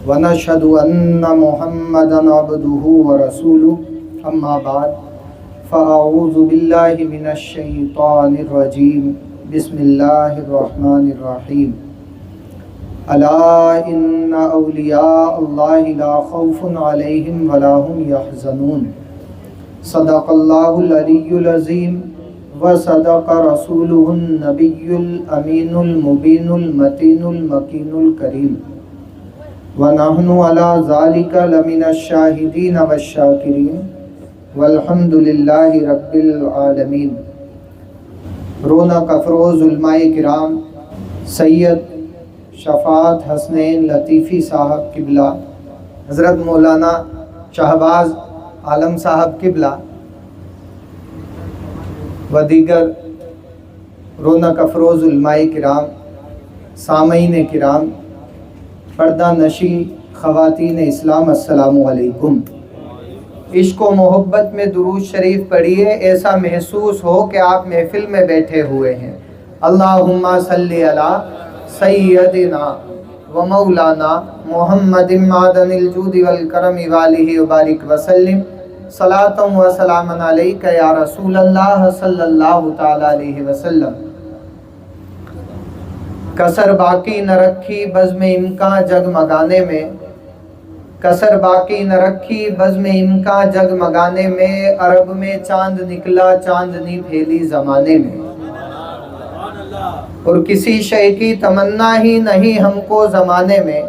ونشهد أن محمدا عبده ورسوله أما بعد فأعوذ بالله من الشيطان الرجيم بسم الله الرحمن الرحيم ألا إن أولياء الله لا خوف عليهم ولا هم يحزنون صدق الله العلي العظيم وصدق رسوله النبي الأمين المبين المتين المكين الكريم ونحن على ذلك لمن الشاهدين والشاكرين والحمد لله رب العالمين۔ رونق افروز علماء کرام سید شفاعت حسنین لطیفی صاحب قبلہ، حضرت مولانا شہباز عالم صاحب قبلہ و دیگر رونق افروز علماء کرام، سامعین کرام، پردہ نشی خواتین اسلام، السلام علیکم۔ عشق و محبت میں درود شریف پڑھیے، ایسا محسوس ہو کہ آپ محفل میں بیٹھے ہوئے ہیں۔ اللہم صلی علی سیدنا و مولانا محمد معدن الجود والکرم والہ وبارک وسلم، صلاۃ و سلام علیک یا رسول اللہ صلی اللہ تعالی علیہ وسلم۔ کسر باقی نہ رکھی بزم امکان جگمگانے میں، کسر باقی نہ رکھی بزم امکان جگمگانے میں، عرب میں چاند نکلا چاندنی پھیلی زمانے میں، اور کسی شے کی تمنا ہی نہیں ہم کو زمانے میں،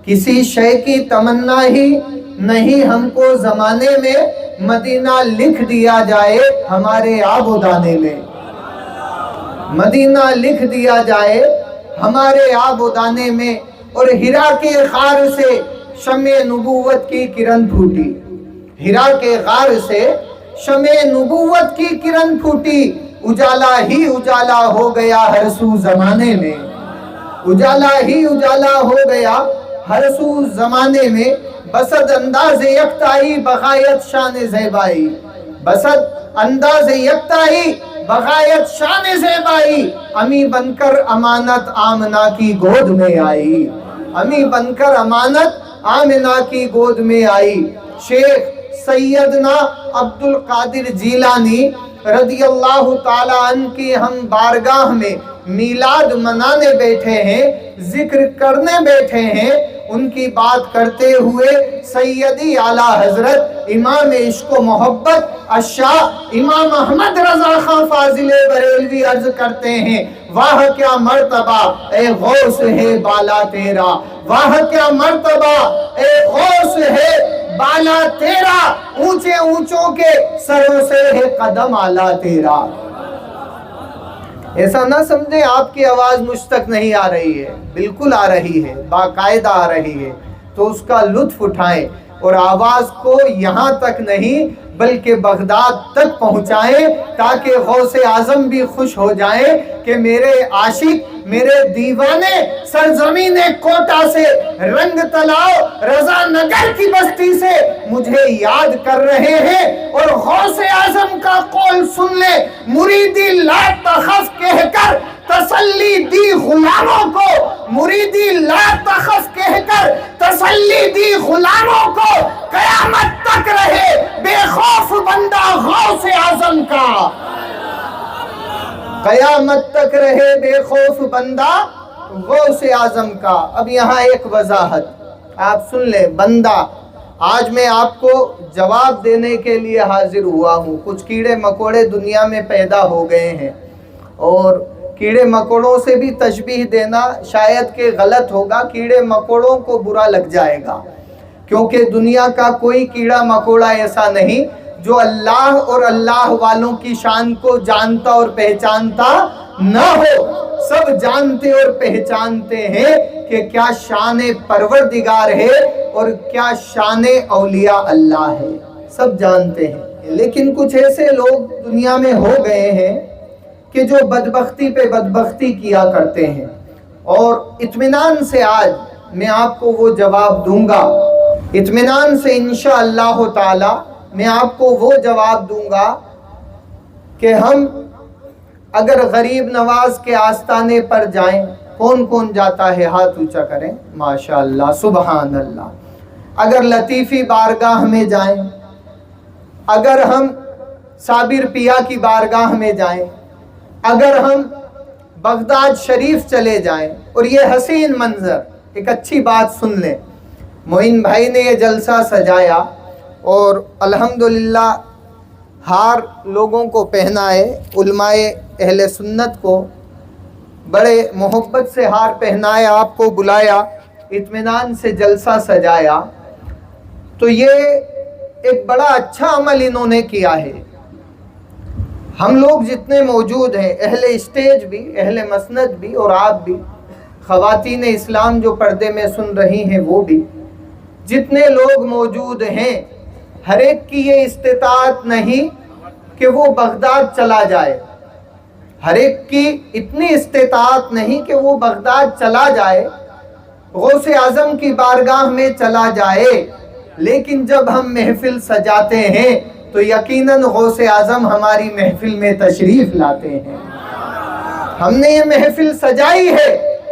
کسی شے کی تمنا ہی نہیں ہم کو زمانے میں، مدینہ لکھ دیا جائے ہمارے آب و دانے میں، مدینہ لکھ دیا جائے ہمارے آب و دانے میں۔ اور ہرا کے غار سے شمع نبوت کی کرن پھوٹی، ہرا کے غار سے شمع نبوت کی کرن پھوٹی، اجالا ہی اجالا ہو گیا ہر سو زمانے میں، اجالا ہی اجالا ہو گیا ہر سو زمانے میں۔ بسد انداز یکتائی بغایت شان زیبائی، بسد انداز یکتائی بغایت شان زیبائی، امی بن کر امانت آمنہ کی گود میں آئی، امی بن کر امانت آمنہ کی گود میں آئی۔ شیخ سیدنا عبد القادر جیلانی رضی اللہ تعالیٰ عنہ کی ہم بارگاہ میں میلاد منانے بیٹھے ہیں، ذکر کرنے بیٹھے ہیں۔ ان کی بات کرتے ہوئے سیدی اعلیٰ حضرت امام عشق و محبت الشاہ امام احمد رضا خان فاضل بریلوی عرض کرتے ہیں، واہ کیا مرتبہ اے غوث ہے بالا تیرا، واہ کیا مرتبہ اے غوث ہے بالا تیرا، اونچے اونچوں کے سروں سے ہے قدم اعلیٰ تیرا۔ ایسا نہ سمجھیں آپ کی آواز مجھ تک نہیں آ رہی ہے، بالکل آ رہی ہے، باقاعدہ آ رہی ہے، تو اس کا لطف اٹھائیں اور آواز کو یہاں تک نہیں بلکہ بغداد تک پہنچائیں، تاکہ غوث اعظم بھی خوش ہو جائیں کہ میرے عاشق، میرے دیوانے سرزمین کوٹا سے، رنگ تلاؤ رضا نگر کی بستی سے مجھے یاد کر رہے ہیں۔ اور غوث اعظم کا قول سن لے، مریدی لا تخف کہہ کر تسلی دی غلاموں کو، مریدی لا تخف کہہ کر تسلی دی غلاموں کو، قیامت تک رہے بے خوف بندہ غوث اعظم کا، قیامت تک رہے بے خوف بندہ غوث اعظم کا۔ اب یہاں ایک وضاحت آپ سن لیں، بندہ، آج میں آپ کو جواب دینے کے لیے حاضر ہوا ہوں۔ کچھ کیڑے مکوڑے دنیا میں پیدا ہو گئے ہیں، اور کیڑے مکوڑوں سے بھی تشبیہ دینا شاید کہ غلط ہوگا، کیڑے مکوڑوں کو برا لگ جائے گا، کیونکہ دنیا کا کوئی کیڑا مکوڑا ایسا نہیں جو اللہ اور اللہ والوں کی شان کو جانتا اور پہچانتا نہ ہو۔ سب جانتے اور پہچانتے ہیں کہ کیا شان پروردگار ہے اور کیا شان اولیاء اللہ ہے، سب جانتے ہیں۔ لیکن کچھ ایسے لوگ دنیا میں ہو گئے ہیں کہ جو بدبختی پہ بدبختی کیا کرتے ہیں، اور اطمینان سے آج میں آپ کو وہ جواب دوں گا، اطمینان سے انشاءاللہ تعالی میں آپ کو وہ جواب دوں گا کہ ہم اگر غریب نواز کے آستانے پر جائیں، کون کون جاتا ہے؟ ہاتھ اونچا کریں. ماشاءاللہ، سبحان اللہ. اگر لطیفی بارگاہ میں جائیں، اگر ہم صابر پیا کی بارگاہ میں جائیں، اگر ہم بغداد شریف چلے جائیں، اور یہ حسین منظر، ایک اچھی بات سن لیں. معین بھائی نے یہ جلسہ سجایا اور الحمدللہ ہار لوگوں کو پہنائے، علماء اہل سنت کو بڑے محبت سے ہار پہنایا، آپ کو بلایا، اطمینان سے جلسہ سجایا. تو یہ ایک بڑا اچھا عمل انہوں نے کیا ہے. ہم لوگ جتنے موجود ہیں، اہل اسٹیج بھی، اہل مسند بھی، اور آپ بھی، خواتین اسلام جو پردے میں سن رہی ہیں وہ بھی، جتنے لوگ موجود ہیں، ہر ایک کی یہ استطاعت نہیں کہ وہ بغداد چلا جائے. ہر ایک کی اتنی استطاعت نہیں کہ وہ بغداد چلا جائے، غوث اعظم کی بارگاہ میں چلا جائے. لیکن جب ہم محفل سجاتے ہیں تو یقیناً غوث اعظم ہماری محفل میں تشریف لاتے ہیں. ہم نے یہ محفل سجائی ہے،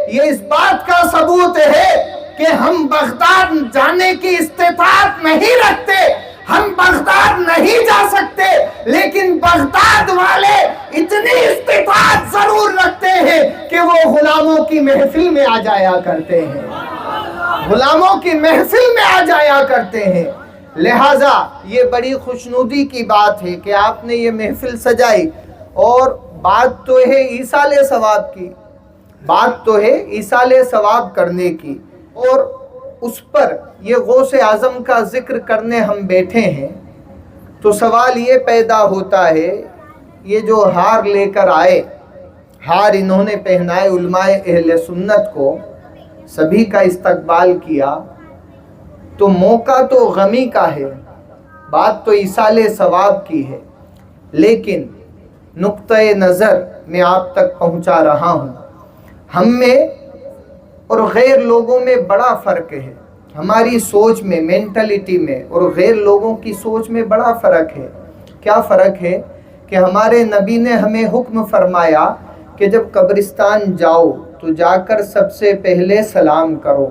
یہ اس بات کا ثبوت ہے کہ ہم بغداد جانے کی استطاعت نہیں رکھتے، ہم بغداد نہیں جا سکتے، لیکن بغداد والے اتنی استطاعت ضرور رکھتے ہیں کہ وہ غلاموں کی محفل میں آ جایا کرتے ہیں، غلاموں کی محفل میں آ جایا کرتے ہیں. لہٰذا یہ بڑی خوشنودی کی بات ہے کہ آپ نے یہ محفل سجائی. اور بات تو ہے ایصال ثواب کی، بات تو ہے ایصال ثواب کرنے کی، اور اس پر یہ غوث اعظم کا ذکر کرنے ہم بیٹھے ہیں تو سوال یہ پیدا ہوتا ہے، یہ جو ہار لے کر آئے، ہار انہوں نے پہنائے علماء اہل سنت کو، سبھی کا استقبال کیا، تو موقع تو غمی کا ہے، بات تو ایصال ثواب کی ہے. لیکن نقطۂ نظر میں آپ تک پہنچا رہا ہوں. ہم میں اور غیر لوگوں میں بڑا فرق ہے، ہماری سوچ میں، مینٹلٹی میں، اور غیر لوگوں کی سوچ میں بڑا فرق ہے. کیا فرق ہے؟ کہ ہمارے نبی نے ہمیں حکم فرمایا کہ جب قبرستان جاؤ تو جا کر سب سے پہلے سلام کرو،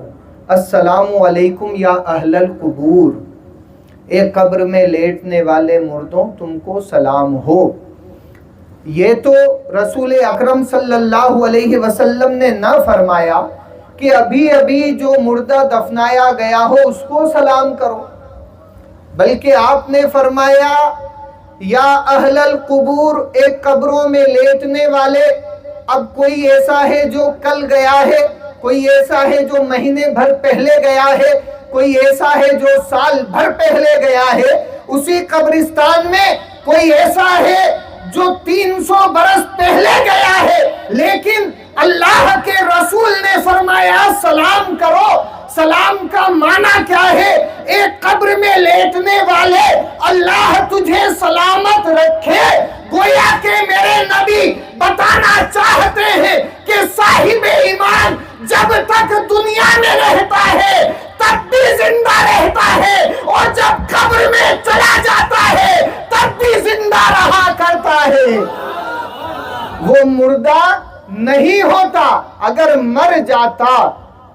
السلام علیکم یا اہل القبور، ایک قبر میں لیٹنے والے مردوں تم کو سلام ہو. یہ تو رسول اکرم صلی اللہ علیہ وسلم نے نہ فرمایا کہ ابھی ابھی جو مردہ دفنایا گیا ہو اس کو سلام کرو، بلکہ آپ نے فرمایا یا اہل القبور، ایک قبروں میں لیٹنے والے. اب کوئی ایسا ہے جو کل گیا ہے، کوئی ایسا ہے جو مہینے بھر پہلے گیا ہے، کوئی ایسا ہے جو سال بھر پہلے گیا ہے. اسی قبرستان میں کوئی ایسا ہے جو 300 برس پہلے گیا ہے، لیکن اللہ کے رسول نے فرمایا سلام کرو. سلام کا معنی کیا ہے؟ ایک قبر میں لیٹنے والے، اللہ تجھے سلامت رکھے. گویا کہ میرے نبی بتانا چاہتے ہیں کہ صاحب ایمان جب تک دنیا میں رہتا ہے تب بھی زندہ رہتا ہے، اور جب قبر میں چلا جاتا ہے تب بھی زندہ رہا کرتا ہے. وہ مردہ نہیں ہوتا. اگر مر جاتا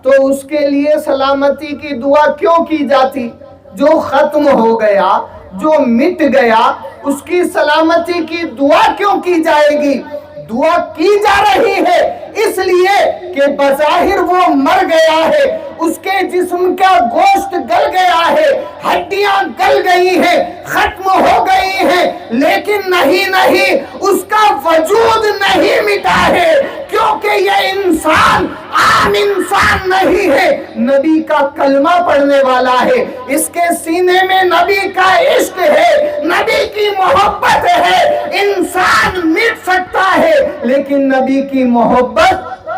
تو اس کے لیے سلامتی کی دعا کیوں کی جاتی؟ جو ختم ہو گیا، جو مٹ گیا، اس کی سلامتی کی دعا کیوں کی جائے گی؟ دعا کی جا رہی ہے اس لیے کہ بظاہر وہ مر گیا ہے، اس کے جسم کا گوشت گل گیا ہے، ہڈیاں گل گئی ہیں، ختم ہو گئی ہیں، لیکن نہیں، اس کا وجود نہیں مٹا ہے، کیونکہ یہ انسان عام انسان نہیں ہے، نبی کا کلمہ پڑھنے والا ہے، اس کے سینے میں نبی کا عشق ہے، نبی کی محبت ہے. انسان مٹ سکتا ہے لیکن نبی کی محبت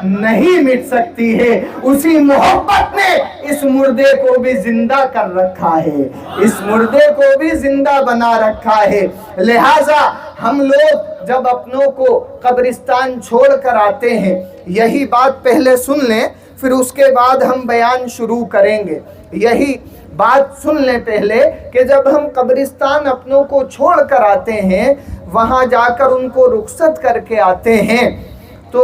نہیں مٹ سکتی ہے. اسی محبت نے اس مردے کو بھی زندہ کر رکھا ہے، اس مردے کو بھی زندہ بنا رکھا ہے. لہٰذا ہم لوگ جب اپنوں کو قبرستان چھوڑ کر آتے ہیں، یہی بات پہلے سن لیں، پھر اس کے بعد ہم بیان شروع کریں گے. یہی بات سن لیں پہلے کہ جب ہم قبرستان اپنوں کو چھوڑ کر آتے ہیں، وہاں جا کر ان کو رخصت کر کے آتے ہیں، تو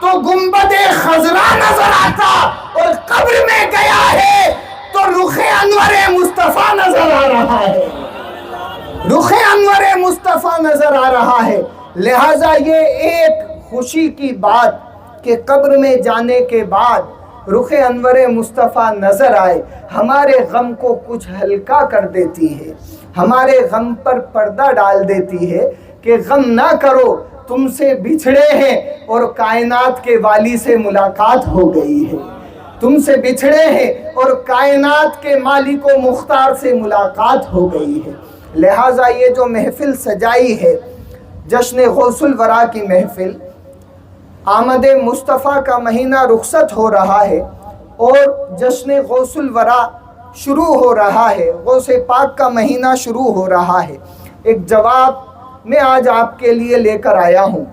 تو گنبد خضرا نظر آتا، اور قبر میں گیا ہے تو رخ انور مصطفیٰ نظر آ رہا ہے، رخ انور مصطفیٰ نظر آ رہا ہے۔ لہٰذا یہ ایک خوشی کی بات کہ قبر میں جانے کے بعد رخ انور مصطفیٰ نظر آئے، ہمارے غم کو کچھ ہلکا کر دیتی ہے، ہمارے غم پر پردہ ڈال دیتی ہے کہ غم نہ کرو، تم سے بچھڑے ہیں اور کائنات کے والی سے ملاقات ہو گئی ہے، تم سے بچھڑے ہیں اور کائنات کے مالک و مختار سے ملاقات ہو گئی ہے۔ لہٰذا یہ جو محفل سجائی ہے، جشن غوث الورا کی محفل، آمد مصطفیٰ کا مہینہ رخصت ہو رہا ہے اور جشن غوث الورا شروع ہو رہا ہے، غوث پاک کا مہینہ شروع ہو رہا ہے۔ ایک جواب میں آج آپ کے لیے لے کر آیا ہوں،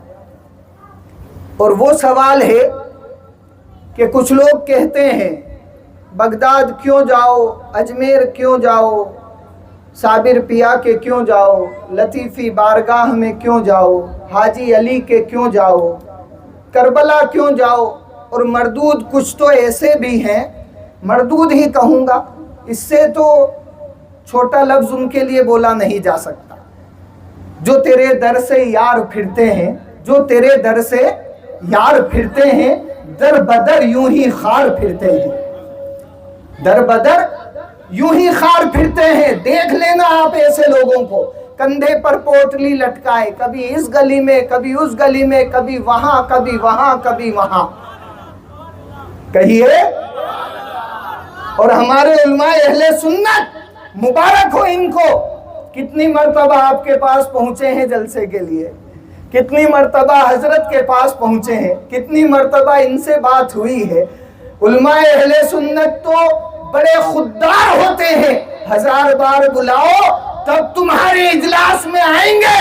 اور وہ سوال ہے کہ کچھ لوگ کہتے ہیں بغداد کیوں جاؤ، اجمیر کیوں جاؤ، صابر پیا کے کیوں جاؤ، لطیفی بارگاہ میں کیوں جاؤ، حاجی علی کے کیوں جاؤ، کربلا کیوں جاؤ، اور مردود کچھ تو ایسے بھی ہیں، مردود ہی کہوں گا، اس سے تو چھوٹا لفظ ان کے لیے بولا نہیں جا سکتا، جو تیرے در سے یار پھرتے ہیں، جو تیرے در سے یار پھرتے ہیں، در بدر یوں ہی خار پھرتے ہیں، در بدر یوں ہی خار پھرتے ہیں۔ دیکھ لینا آپ ایسے لوگوں کو، کندھے پر پوٹلی لٹکائے، کبھی اس گلی میں کبھی اس گلی میں، کبھی وہاں کبھی وہاں کبھی وہاں، کہیے۔ اور ہمارے علماء اہل سنت مبارک ہو ان کو، کتنی مرتبہ آپ کے پاس پہنچے ہیں جلسے کے لیے، کتنی مرتبہ حضرت کے پاس پہنچے ہیں، کتنی مرتبہ ان سے بات ہوئی ہے۔ علماء اہل سنت تو بڑے خوددار ہوتے ہیں، 1000 بار بلاؤ تب تمہارے اجلاس میں آئیں گے۔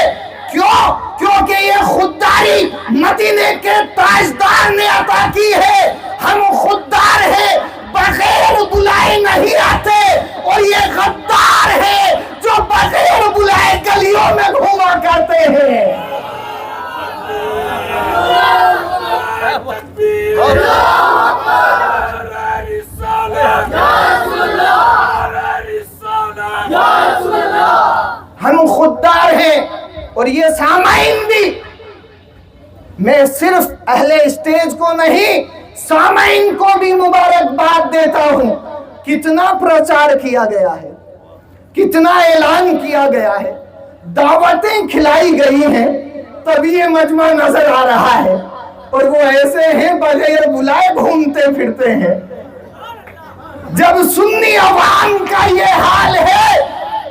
کیوں؟ کیونکہ یہ خودداری مدینے کے تاجدار نے عطا کی ہے۔ ہم خوددار ہیں، بغیر بلائے نہیں آتے، اور یہ غدار ہے جو بغیر بلائے گلیوں میں گھوما کرتے ہیں۔ ہم خوددار ہیں، اور یہ سامعین بھی، میں صرف اہل اسٹیج کو نہیں، سامعین کو بھی مبارکباد دیتا ہوں۔ کتنا پرچار کیا گیا ہے، کتنا اعلان کیا گیا ہے، دعوتیں کھلائی گئی ہیں، تب یہ مجمع نظر آ رہا ہے، اور وہ ایسے ہیں بغیر بلائے گھومتے پھرتے ہیں۔ جب سنی عوام کا یہ حال ہے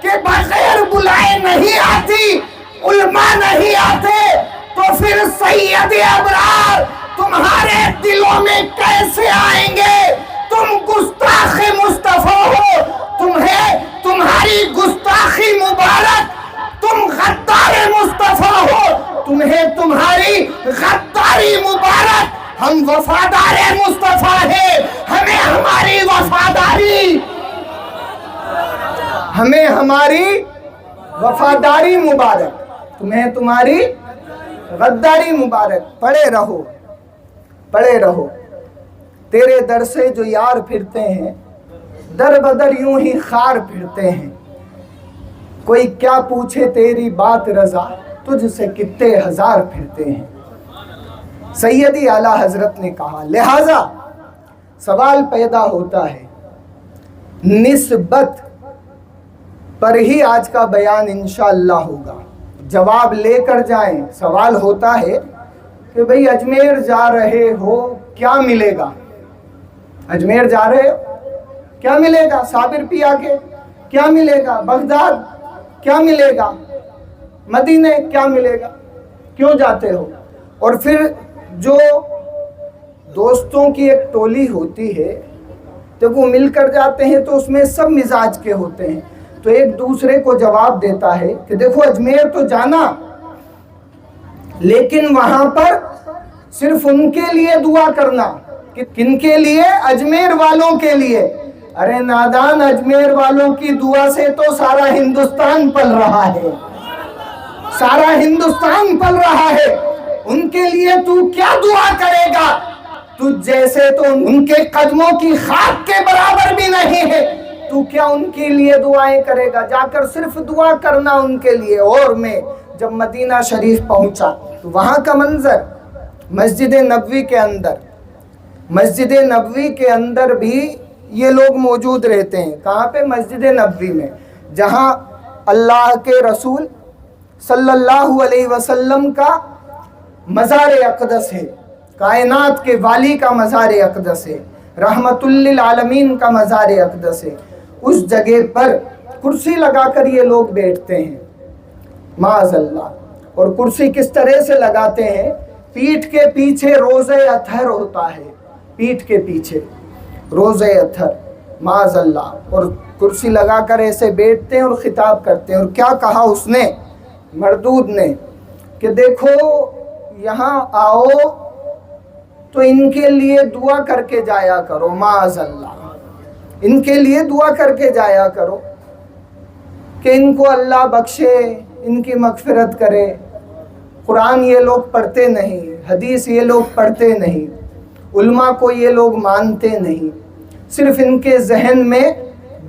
کہ بغیر بلائے نہیں آتی، علماء نہیں آتے، تو پھر سید ابرار تمہارے دلوں میں کیسے آئیں گے؟ تم گستاخ مصطفیٰ ہو، تمہیں تمہاری گستاخی مبارک، تم غدار مصطفیٰ ہو، تمہیں تمہاری غداری مبارک۔ ہم وفادار مصطفیٰ ہیں، ہمیں ہماری وفاداری، ہمیں ہماری وفاداری مبارک، تمہیں تمہاری غداری مبارک۔ پڑے رہو، پڑے رہو، تیرے در سے جو یار پھرتے ہیں، در بدر یوں ہی خار پھرتے ہیں۔ کوئی کیا پوچھے تیری بات رضا، تجھ سے کتے ہزار پھرتے ہیں۔ سیدی اعلیٰ حضرت نے کہا۔ لہٰذا سوال پیدا ہوتا ہے، نسبت پر ہی آج کا بیان انشاءاللہ ہوگا، جواب لے کر جائیں۔ سوال ہوتا ہے کہ بھئی اجمیر جا رہے ہو، کیا ملے گا؟ اجمیر جا رہے ہو، کیا ملے گا؟ صابر پیا کے کیا ملے گا؟ بغداد کیا ملے گا؟ مدینے کیا ملے گا؟ کیوں جاتے ہو؟ اور پھر جو دوستوں کی ایک ٹولی ہوتی ہے، جب وہ مل کر جاتے ہیں تو اس میں سب مزاج کے ہوتے ہیں، تو ایک دوسرے کو جواب دیتا ہے کہ دیکھو اجمیر تو جانا، لیکن وہاں پر صرف ان کے لیے دعا کرنا۔ کن کے لیے؟ اجمیر والوں کے لیے۔ ارے نادان، اجمیر والوں کی دعا سے تو سارا ہندوستان پل رہا ہے، سارا ہندوستان پل رہا ہے۔ ان کے لیے تو کیا دعا کرے گا؟ تجھ جیسے تو ان کے قدموں کی خاک کے برابر بھی نہیں ہے، تو کیا ان کے لیے دعائیں کرے گا؟ جا کر صرف دعا کرنا ان کے لیے۔ اور میں جب مدینہ شریف پہنچا تو وہاں کا منظر، مسجد نبوی کے اندر بھی یہ لوگ موجود رہتے ہیں۔ کہاں پہ؟ مسجد نبوی میں، جہاں اللہ کے رسول صلی اللہ علیہ وسلم کا مزار اقدس ہے، کائنات کے والی کا مزار اقدس ہے، رحمت للعالمین کا مزار اقدس ہے۔ اس جگہ پر کرسی لگا کر یہ لوگ بیٹھتے ہیں، معاذ اللہ۔ اور کرسی کس طرح سے لگاتے ہیں؟ پیٹھ کے پیچھے روزہ اطہر ہوتا ہے، پیٹھ کے پیچھے روزہ اطہر، معاذ اللہ۔ اور کرسی لگا کر ایسے بیٹھتے ہیں اور خطاب کرتے ہیں۔ اور کیا کہا اس نے، مردود نے، کہ دیکھو یہاں آؤ تو ان کے لیے دعا کر کے جایا کرو، معاذ اللہ، ان کے لیے دعا کر کے جایا کرو کہ ان کو اللہ بخشے، ان کی مغفرت کرے۔ قرآن یہ لوگ پڑھتے نہیں، حدیث یہ لوگ پڑھتے نہیں، علماء کو یہ لوگ مانتے نہیں، صرف ان کے ذہن میں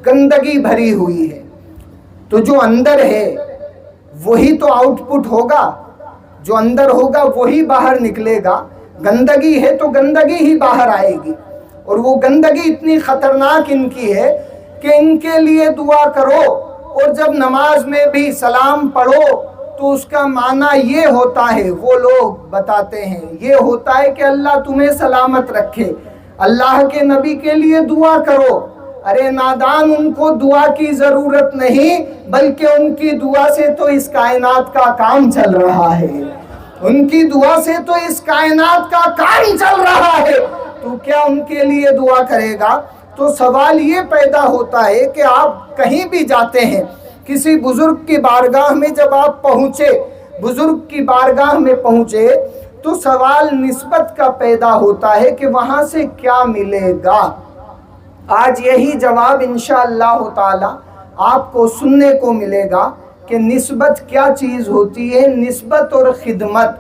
گندگی بھری ہوئی ہے۔ تو جو اندر ہے وہی تو آؤٹ پٹ ہوگا، جو اندر ہوگا وہی باہر نکلے گا۔ گندگی ہے تو گندگی ہی باہر آئے گی، اور وہ گندگی اتنی خطرناک ان کی ہے کہ ان کے لیے دعا کرو، اور جب نماز میں بھی سلام پڑھو تو اس کا معنی یہ ہوتا ہے، وہ لوگ بتاتے ہیں، یہ ہوتا ہے کہ اللہ تمہیں سلامت رکھے، اللہ کے نبی کے لیے دعا کرو۔ ارے نادان، ان کو دعا کی ضرورت نہیں، بلکہ ان کی دعا سے تو اس کائنات کا کام چل رہا ہے، ان کی دعا سے تو اس کائنات کا کام چل رہا ہے، تو کیا ان کے لیے دعا کرے گا؟ تو سوال یہ پیدا ہوتا ہے کہ آپ کہیں بھی جاتے ہیں، کسی بزرگ کی بارگاہ میں جب آپ پہنچے، بزرگ کی بارگاہ میں پہنچے تو سوال نسبت کا پیدا ہوتا ہے کہ وہاں سے کیا ملے گا۔ آج یہی جواب انشاءاللہ تعالی آپ کو سننے کو ملے گا کہ نسبت کیا چیز ہوتی ہے۔ نسبت اور خدمت،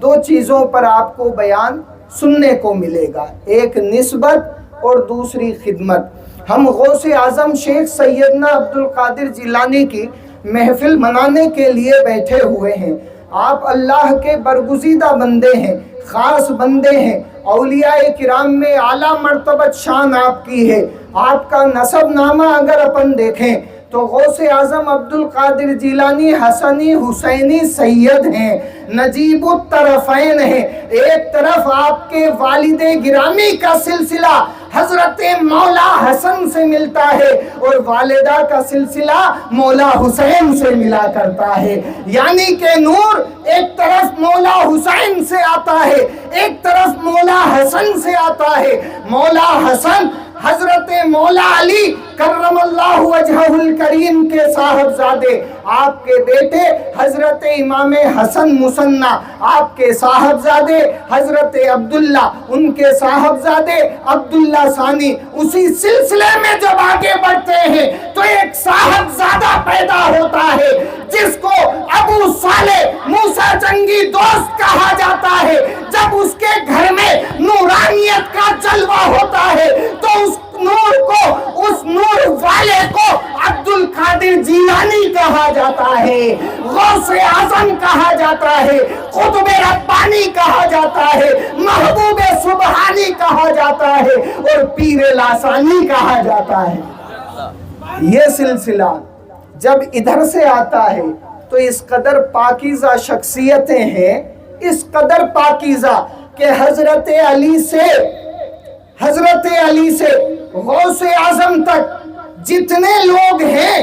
دو چیزوں پر آپ کو بیان سننے کو ملے گا، ایک نسبت اور دوسری خدمت۔ ہم غوث اعظم شیخ سیدنا عبدالقادر جیلانی کی محفل منانے کے لیے بیٹھے ہوئے ہیں۔ آپ اللہ کے برگزیدہ بندے ہیں، خاص بندے ہیں، اولیاء کرام میں اعلیٰ مرتبت شان آپ کی ہے۔ آپ کا نسب نامہ اگر اپن دیکھیں تو غوث اعظم عبدالقادر جیلانی حسنی حسینی سید ہیں، نجیب الطرفین ہیں۔ ایک طرف آپ کے والد گرامی کا سلسلہ حضرت مولا حسن سے ملتا ہے، اور والدہ کا سلسلہ مولا حسین سے ملا کرتا ہے، یعنی کہ نور ایک طرف مولا حسین سے آتا ہے، ایک طرف مولا حسن سے آتا ہے۔ مولا حسن حضرت مولا علی کرم اللہ وجہہ الکریم کے صاحبزادے، آپ کے بیٹے حضرت امام حسن مثنیٰ، آپ کے صاحبزادے حضرت عبداللہ، ان کے صاحبزادے عبداللہ ثانی۔ اسی سلسلے میں جب آگے بڑھتے ہیں تو ایک صاحبزادہ پیدا ہوتا ہے جس کو ابو صالح موسیٰ جنگی دوست کہا جاتا ہے۔ جب اس کے گھر میں نورانیت کا جلوہ ہوتا ہے تو اس نور کو، اس نور والے کو عبدالقادر جیلانی کہا جاتا ہے، غوث اعظم کہا جاتا ہے، قطب ربانی کہا جاتا ہے، محبوب سبحانی کہا جاتا ہے، اور پیر لاسانی کہا جاتا ہے۔ یہ سلسلہ جب ادھر سے آتا ہے تو اس قدر پاکیزہ شخصیتیں ہیں، اس قدر پاکیزہ کہ حضرت علی سے غوث اعظم تک جتنے لوگ ہیں،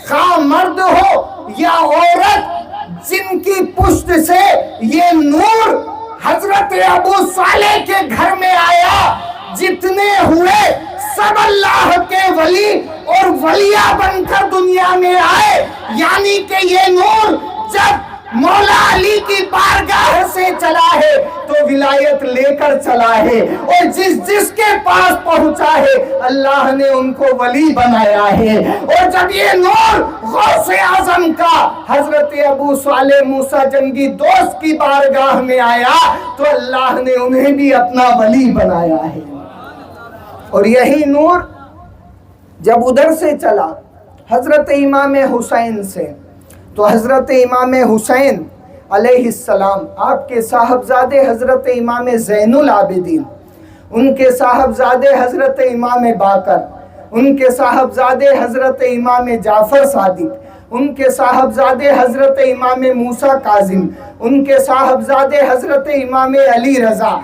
خواہ مرد ہو یا عورت، جن کی پشت سے یہ نور حضرت ابو صالح کے گھر میں آیا، جتنے ہوئے سب اللہ کے ولی اور ولیہ بن کر دنیا میں آئے۔ یعنی کہ یہ نور جب مولا علی کی بارگاہ سے چلا ہے تو ولایت لے کر چلا ہے، اور جس کے پاس پہنچا ہے اللہ نے ان کو ولی بنایا ہے۔ اور جب یہ نور غوث اعظم کا حضرت ابو صالح موسیٰ جنگی دوست کی بارگاہ میں آیا تو اللہ نے انہیں بھی اپنا ولی بنایا ہے۔ اور یہی نور جب ادھر سے چلا حضرت امام حسین سے، تو حضرت امام حسین علیہ السلام، آپ کے صاحبزادے حضرت امام زین العابدین، ان کے صاحبزادے حضرت امام باقر، ان کے صاحبزادے حضرت امام جعفر صادق، ان کے صاحبزادے حضرت امام موسیٰ کاظم، ان کے صاحبزادے حضرت امام علی رضا،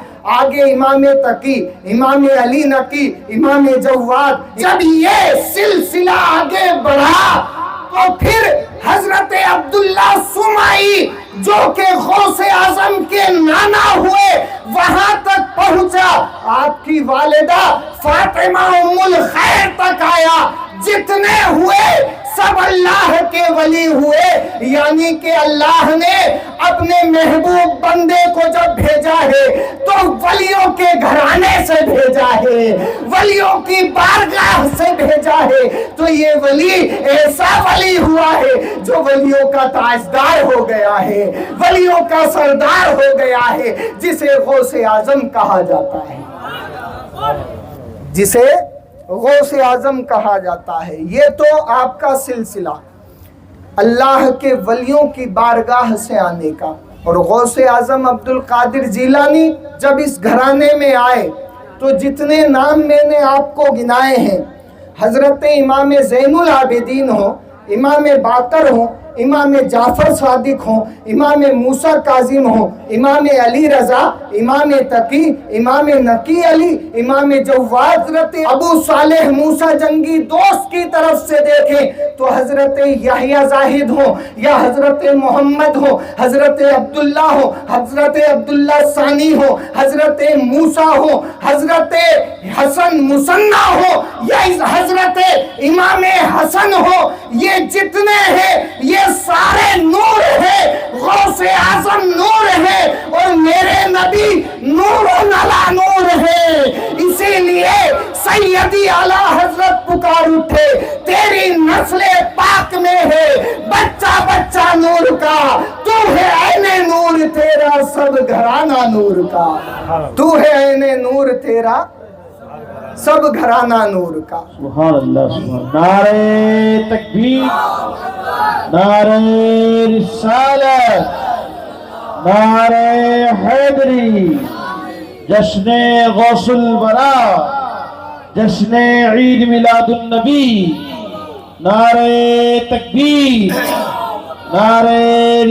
آگے امام تقی، امام علی نقی، امام جواد۔ جب یہ سلسلہ آگے بڑھا تو پھر حضرت عبداللہ سمائی جو کہ غوث اعظم کے نانا ہوئے وہاں تک پہنچا، آپ کی والدہ فاطمہ ام الخیر تک آیا، جتنے ہوئے سب اللہ کے ولی ہوئے۔ یعنی کہ اللہ نے اپنے محبوب بندے کو جب بھیجا ہے تو ولیوں کے گھرانے سے بھیجا ہے، ولیوں کی بارگاہ سے بھیجا ہے، تو یہ ولی ایسا ولی ہوا ہے جو ولیوں کا تاجدار ہو گیا ہے، ولیوں کا سردار ہو گیا ہے، جسے غوث اعظم کہا جاتا ہے، جسے غوث اعظم کہا جاتا ہے۔ یہ تو آپ کا سلسلہ اللہ کے ولیوں کی بارگاہ سے آنے کا۔ اور غوث اعظم عبد القادر جیلانی جب اس گھرانے میں آئے تو جتنے نام میں نے آپ کو گنائے ہیں، حضرت امام زین العابدین ہوں، امام باقر ہوں، امام جعفر صادق ہوں، امام موسیٰ کاظم ہوں، امام علی رضا، امام تقی، امام نقی علی، امام جواد، حضرت ابو صالح موسیٰ جنگی دوست کی طرف سے دیکھیں تو حضرت یحییٰ زاہد ہوں یا حضرت محمد ہوں، حضرت عبداللہ ہوں، حضرت عبداللہ ثانی ہوں، حضرت موسیٰ ہوں، حضرت حسن مصنع ہوں یا حضرت امام حسن ہوں، یہ جتنے ہیں یہ سارے نور ہے، غوث اعظم نور ہے، اور میرے نبی نور علی نور ہے۔ اسی لیے سیدی اعلی حضرت پکار اٹھے، تیری نسل پاک میں ہے بچہ بچہ نور کا، تو ہے عین نور تیرا سب گھرانہ نور کا، تو ہے عین نور تیرا سب گھرانہ نور کا۔ سبحان اللہ، سبحان نعرہ تکبیر، نعرہ رسالت، نعرہ حیدری، جشن غوث الورا، جشن عید میلاد النبی، نعرہ تکبیر، نعرہ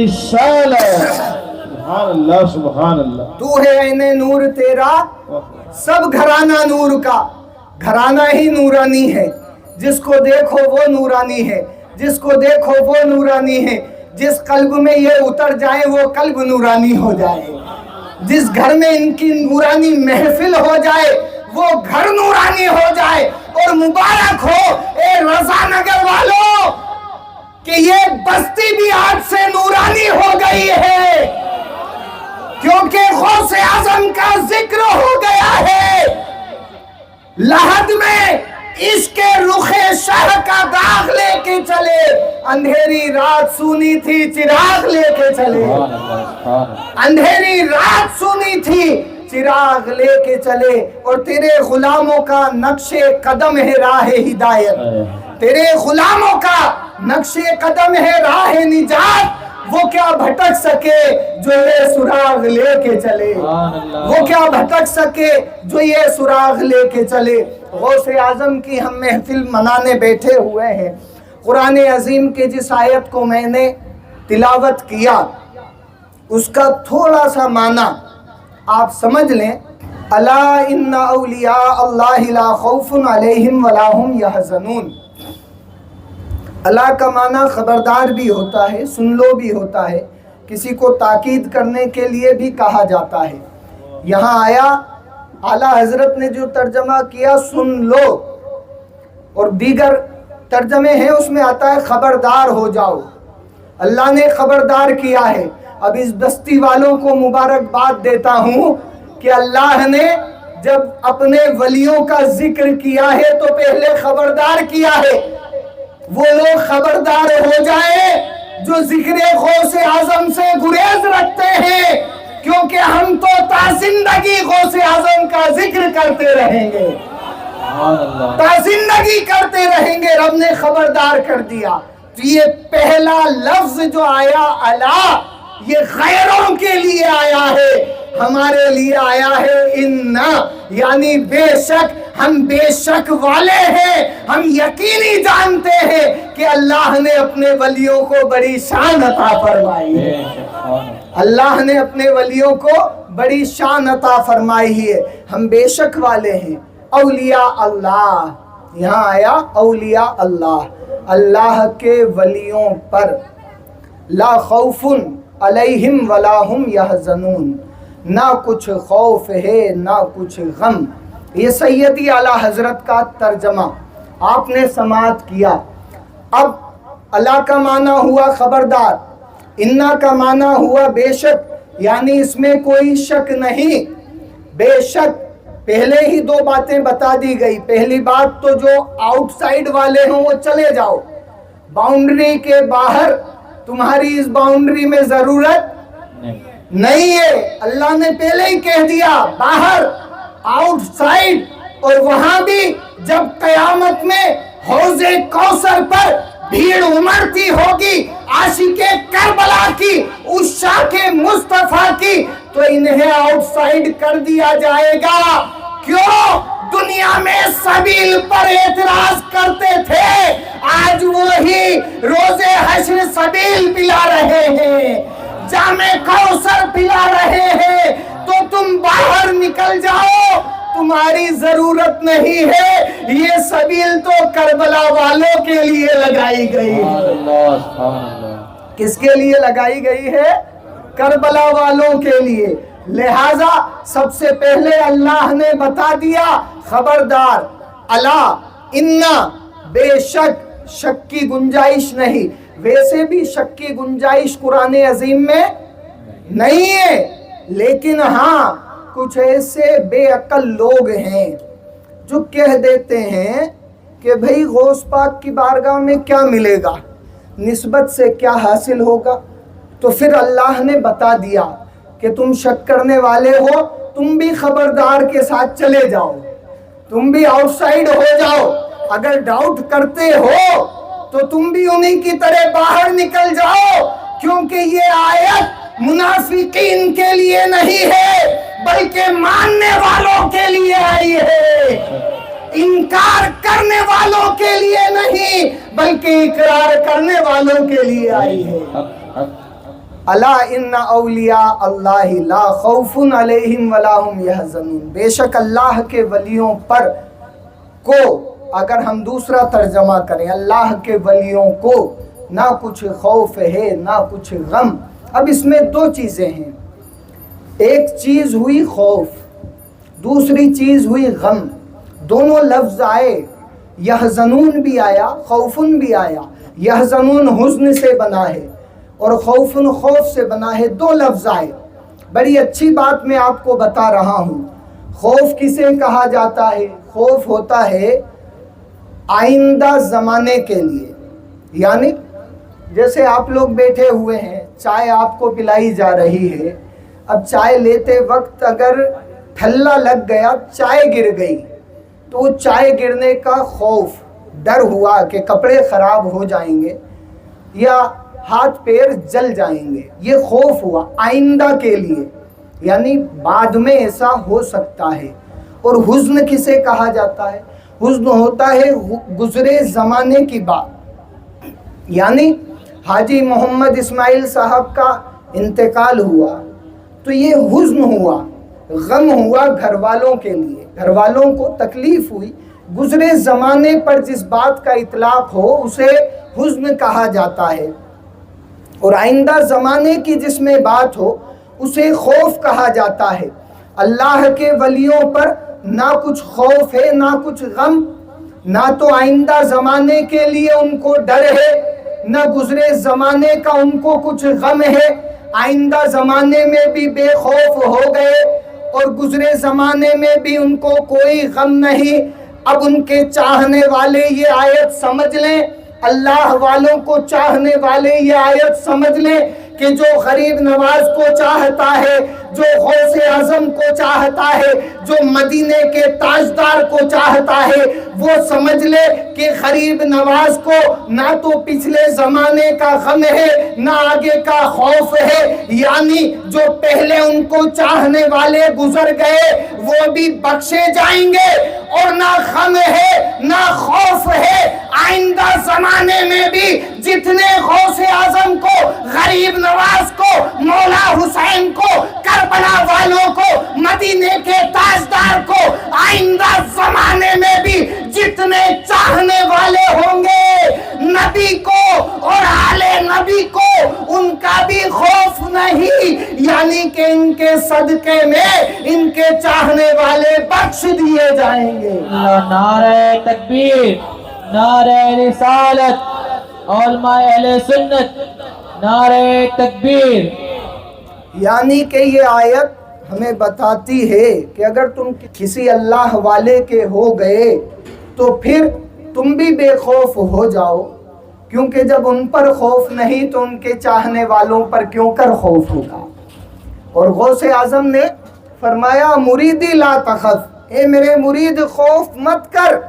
رسالت، سبحان اللہ، سبحان اللہ۔ تو ہے عین نور تیرا سب گھرانہ نور کا۔ گھرانہ ہی نورانی ہے، جس کو دیکھو وہ نورانی ہے، جس کو دیکھو وہ نورانی ہے، جس قلب میں یہ اتر جائے وہ قلب نورانی ہو جائے، جس گھر میں ان کی نورانی محفل ہو جائے وہ گھر نورانی ہو جائے۔ اور مبارک ہو اے رضا نگر والوں کہ یہ بستی بھی آج سے نورانی ہو گئی ہے، کیونکہ غوث اعظم کا ذکر ہو گیا ہے۔ لحد میں عشق رخ شہ کا داغ لے کے چلے، اندھیری رات سونی تھی چراغ لے کے چلے، اندھیری رات سونی تھی چراغ لے کے چلے، اور تیرے غلاموں کا نقش قدم ہے راہ ہدایت، تیرے غلاموں کا نقش قدم ہے راہ نجات، وہ کیا بھٹک سکے جو یہ سراغ لے کے چلے، وہ کیا بھٹک سکے جو یہ سراغ لے کے چلے۔ غوث اعظم کی ہم محفل منانے بیٹھے ہوئے ہیں۔ قرآن عظیم کے جس آیت کو میں نے تلاوت کیا اس کا تھوڑا سا معنی آپ سمجھ لیں۔ الا ان اولیاء اللہ لا خوف علیہم ولا هم یحزنون۔ اللہ کا معنی خبردار بھی ہوتا ہے، سن لو بھی ہوتا ہے، کسی کو تاکید کرنے کے لیے بھی کہا جاتا ہے۔ یہاں آیا اعلیٰ حضرت نے جو ترجمہ کیا سن لو، اور دیگر ترجمے ہیں اس میں آتا ہے خبردار ہو جاؤ۔ اللہ نے خبردار کیا ہے۔ اب اس بستی والوں کو مبارکباد دیتا ہوں کہ اللہ نے جب اپنے ولیوں کا ذکر کیا ہے تو پہلے خبردار کیا ہے۔ وہ لوگ خبردار ہو جائیں جو ذکر غوث اعظم سے گریز رکھتے ہیں، کیونکہ ہم تو تا زندگی غوث اعظم کا ذکر کرتے رہیں گے، تا زندگی کرتے رہیں گے۔ رب نے خبردار کر دیا۔ تو یہ پہلا لفظ جو آیا الا، یہ غیروں کے لیے آیا ہے، ہمارے لیے آیا ہے انا، یعنی بے شک، ہم بے شک والے ہیں، ہم یقینی جانتے ہیں کہ اللہ نے اپنے ولیوں کو بڑی شان عطا فرمائی ہے۔ اللہ نے اپنے ولیوں کو بڑی شان عطا فرمائی ہے، ہم بے شک والے ہیں۔ اولیاء اللہ، یہاں آیا اولیاء اللہ، اللہ کے ولیوں پر لا خوف علیہم ولا ہم یحزنون، نہ کچھ خوف ہے نہ کچھ غم۔ یہ سیدی اعلیٰ حضرت کا ترجمہ آپ نے سماعت کیا۔ اب اللہ کا معنی ہوا خبردار، انا کا معنی ہوا بے شک، یعنی اس میں کوئی شک نہیں، بے شک۔ پہلے ہی دو باتیں بتا دی گئی۔ پہلی بات تو جو آؤٹ سائڈ والے ہوں وہ چلے جاؤ، باؤنڈری کے باہر، تمہاری اس باؤنڈری میں ضرورت نہیں ہے۔ اللہ نے پہلے ہی کہہ دیا باہر، آؤٹ سائڈ۔ اور وہاں بھی جب قیامت میں حوض کوثر پر بھیڑ امڑتی ہوگی عاشق کربلا کی، عشاق مصطفیٰ کی، تو انہیں آؤٹ سائڈ کر دیا جائے گا۔ کیوں؟ دنیا میں سبیل پر اعتراض کرتے تھے، آج وہی روز حشر سبیل پلا رہے ہیں، جام کوثر پلا رہے ہیں۔ تو تم باہر نکل جاؤ، تمہاری ضرورت نہیں ہے۔ یہ سبیل تو کربلا والوں کے لیے لگائی گئی ہے۔ کس کے لیے لگائی گئی ہے؟ کربلا والوں کے لیے۔ لہذا سب سے پہلے اللہ نے بتا دیا خبردار، الا انا، بے شک، شک کی گنجائش نہیں۔ ویسے بھی شک کی گنجائش قرآن عظیم میں نہیں ہے، لیکن ہاں کچھ ایسے بے عقل لوگ ہیں جو کہہ دیتے ہیں کہ بھئی غوث پاک کی بارگاہ میں کیا ملے گا، نسبت سے کیا حاصل ہوگا۔ تو پھر اللہ نے بتا دیا کہ تم شک کرنے والے ہو، تم بھی خبردار کے ساتھ چلے جاؤ، تم بھی آؤٹ سائڈ ہو جاؤ۔ اگر ڈاؤٹ کرتے ہو تو تم بھی انہی کی طرح باہر نکل جاؤ، کیونکہ یہ آیت منافقین کے لیے نہیں ہے بلکہ ماننے والوں کے لیے آئی ہے، انکار کرنے والوں کے لیے نہیں بلکہ اقرار کرنے والوں کے لیے آئی ہے۔ الا ان اولیاء اللہ لا خوف علیہم ولا ہم یحزنون، بے شک اللہ کے ولیوں پر کو، اگر ہم دوسرا ترجمہ کریں، اللہ کے ولیوں کو نہ کچھ خوف ہے نہ کچھ غم۔ اب اس میں دو چیزیں ہیں، ایک چیز ہوئی خوف، دوسری چیز ہوئی غم۔ دونوں لفظ آئے، یحزنون بھی آیا، خوفن بھی آیا۔ یحزنون حزن سے بنا ہے اور خوفن خوف سے بنا ہے، دو لفظ آئے۔ بڑی اچھی بات میں آپ کو بتا رہا ہوں، خوف کسے کہا جاتا ہے؟ خوف ہوتا ہے آئندہ زمانے کے لیے، یعنی جیسے آپ لوگ بیٹھے ہوئے ہیں، چائے آپ کو پلائی جا رہی ہے، اب چائے لیتے وقت اگر ٹھلا لگ گیا، چائے گر گئی، تو وہ چائے گرنے کا خوف، ڈر ہوا کہ کپڑے خراب ہو جائیں گے یا ہاتھ پیر جل جائیں گے، یہ خوف ہوا آئندہ کے لیے، یعنی بعد میں ایسا ہو سکتا ہے۔ اور حزن کسے کہا جاتا ہے؟ حزن ہوتا ہے گزرے زمانے کی بات، یعنی حاجی محمد اسماعیل صاحب کا انتقال ہوا تو یہ حزن ہوا، غم ہوا گھر والوں کے لیے، گھر والوں کو تکلیف ہوئی۔ گزرے زمانے پر جس بات کا اطلاق ہو اسے حزن کہا جاتا ہے، اور آئندہ زمانے کی جس میں بات ہو اسے خوف کہا جاتا ہے۔ اللہ کے ولیوں پر نہ کچھ خوف ہے نہ کچھ غم، نہ تو آئندہ زمانے کے لیے ان کو ڈر ہے، نہ گزرے زمانے کا ان کو کچھ غم ہے، آئندہ زمانے میں بھی بے خوف ہو گئے اور گزرے زمانے میں بھی ان کو کوئی غم نہیں۔ اب ان کے چاہنے والے یہ آیت سمجھ لیں، اللہ والوں کو چاہنے والے یہ آیت سمجھ لیں کہ جو غریب نواز کو چاہتا ہے، جو غوث اعظم کو چاہتا ہے، جو مدینے کے تاجدار کو چاہتا ہے، وہ سمجھ لے کہ غریب نواز کو نہ تو پچھلے زمانے کا غم ہے نہ آگے کا خوف ہے، یعنی جو پہلے ان کو چاہنے والے گزر گئے وہ بھی بخشے جائیں گے، اور نہ غم ہے نہ خوف ہے۔ آئندہ زمانے میں بھی جتنے غوث اعظم کو، غریب نواز کو، مولا حسین کو، کربلا والوں کو، مدینے کے تاجدار کو، آئندہ زمانے میں بھی جتنے چاہنے والے ہوں گے نبی کو اور آل نبی کو، ان کا بھی خوف نہیں، یعنی کہ ان کے صدقے میں ان کے چاہنے والے بخش دیے جائیں گے۔ نعرہ تکبیر، نعرہ رسالت، علماء اہل سنت، نعرہ تکبیر۔ یعنی کہ یہ آیت ہمیں بتاتی ہے کہ اگر تم کسی اللہ والے کے ہو گئے تو پھر تم بھی بے خوف ہو جاؤ، کیونکہ جب ان پر خوف نہیں تو ان کے چاہنے والوں پر کیوں کر خوف ہوگا۔ اور غوث اعظم نے فرمایا مریدی لا تخف، اے میرے مرید خوف مت کر۔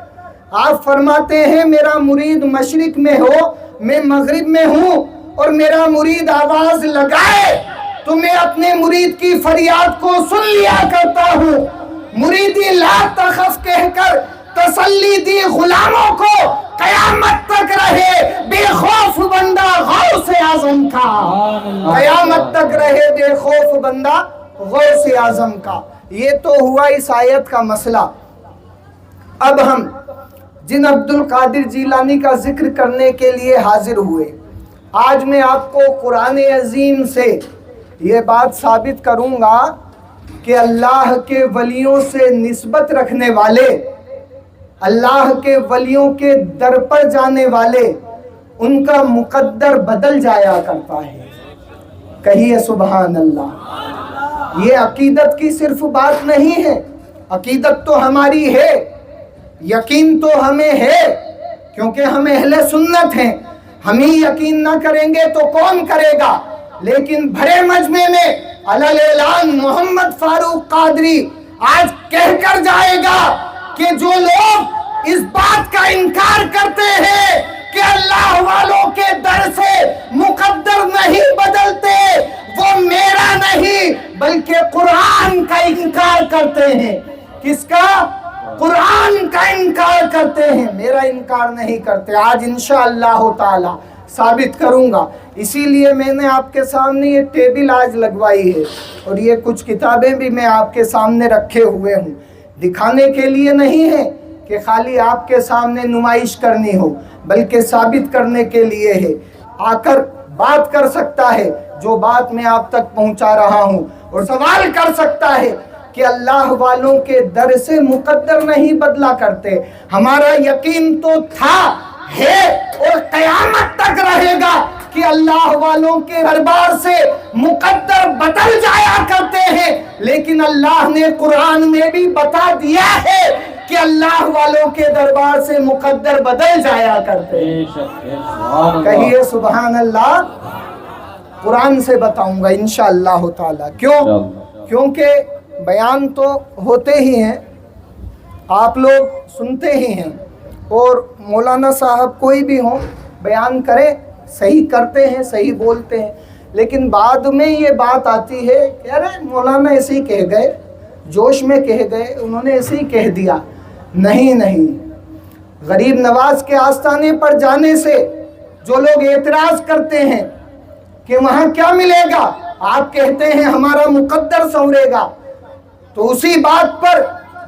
آپ فرماتے ہیں میرا مرید مشرق میں ہو، میں مغرب میں ہوں، اور میرا مرید آواز لگائے تو میں اپنے مرید کی فریاد کو سن لیا کرتا ہوں۔ مریدی لا تخف کہہ کر تسلی دی غلاموں کو، قیامت تک رہے بے خوف بندہ غوث اعظم کا، قیامت تک رہے بے خوف بندہ غوث اعظم کا۔ یہ تو ہوا اس آیت کا مسئلہ۔ اب ہم جن عبد القادر جیلانی کا ذکر کرنے کے لیے حاضر ہوئے، آج میں آپ کو قرآن عظیم سے یہ بات ثابت کروں گا کہ اللہ کے ولیوں سے نسبت رکھنے والے، اللہ کے ولیوں کے در پر جانے والے، ان کا مقدر بدل جایا کرتا ہے۔ کہیے سبحان اللہ۔ یہ عقیدت کی صرف بات نہیں ہے، عقیدت تو ہماری ہے، یقین تو ہمیں ہے، کیونکہ ہم اہل سنت ہیں۔ ہم ہی یقین نہ کریں گے تو کون کرے گا؟ لیکن بھرے مجمع میں علل اعلان محمد فاروق قادری آج کہہ کر جائے گا کہ جو لوگ اس بات کا انکار کرتے ہیں کہ اللہ والوں کے در سے مقدر نہیں بدلتے، وہ میرا نہیں بلکہ قرآن کا انکار کرتے ہیں۔ کس کا؟ قرآن کا انکار کرتے ہیں، میرا انکار نہیں کرتے۔ آج انشاءاللہ تعالی ثابت کروں گا، اسی لیے میں نے آپ کے سامنے یہ ٹیبل آج لگوائی ہے، اور یہ کچھ کتابیں بھی میں آپ کے سامنے رکھے ہوئے ہوں، دکھانے کے لیے نہیں ہے کہ خالی آپ کے سامنے نمائش کرنی ہو، بلکہ ثابت کرنے کے لیے ہے۔ آ کر بات کر سکتا ہے جو بات میں آپ تک پہنچا رہا ہوں، اور سوال کر سکتا ہے کہ اللہ والوں کے در سے مقدر نہیں بدلا کرتے۔ ہمارا یقین تو تھا، ہے اور قیامت تک رہے گا کہ اللہ والوں کے دربار سے مقدر بدل جایا کرتے ہیں، لیکن اللہ نے قرآن میں بھی بتا دیا ہے کہ اللہ والوں کے دربار سے مقدر بدل جایا کرتے ہیں۔ کہیے سبحان اللہ۔ قرآن سے بتاؤں گا انشاءاللہ تعالی۔ کیوں؟ کیونکہ بیان تو ہوتے ہی ہیں، آپ لوگ سنتے ہی ہیں، اور مولانا صاحب کوئی بھی ہوں بیان کریں، صحیح کرتے ہیں، صحیح بولتے ہیں، لیکن بعد میں یہ بات آتی ہے کہ ارے مولانا ایسے ہی کہہ گئے، جوش میں کہہ گئے، انہوں نے ایسے ہی کہہ دیا۔ نہیں، غریب نواز کے آستانے پر جانے سے جو لوگ اعتراض کرتے ہیں کہ وہاں کیا ملے گا، آپ کہتے ہیں ہمارا مقدر سنورے گا، تو اسی بات پر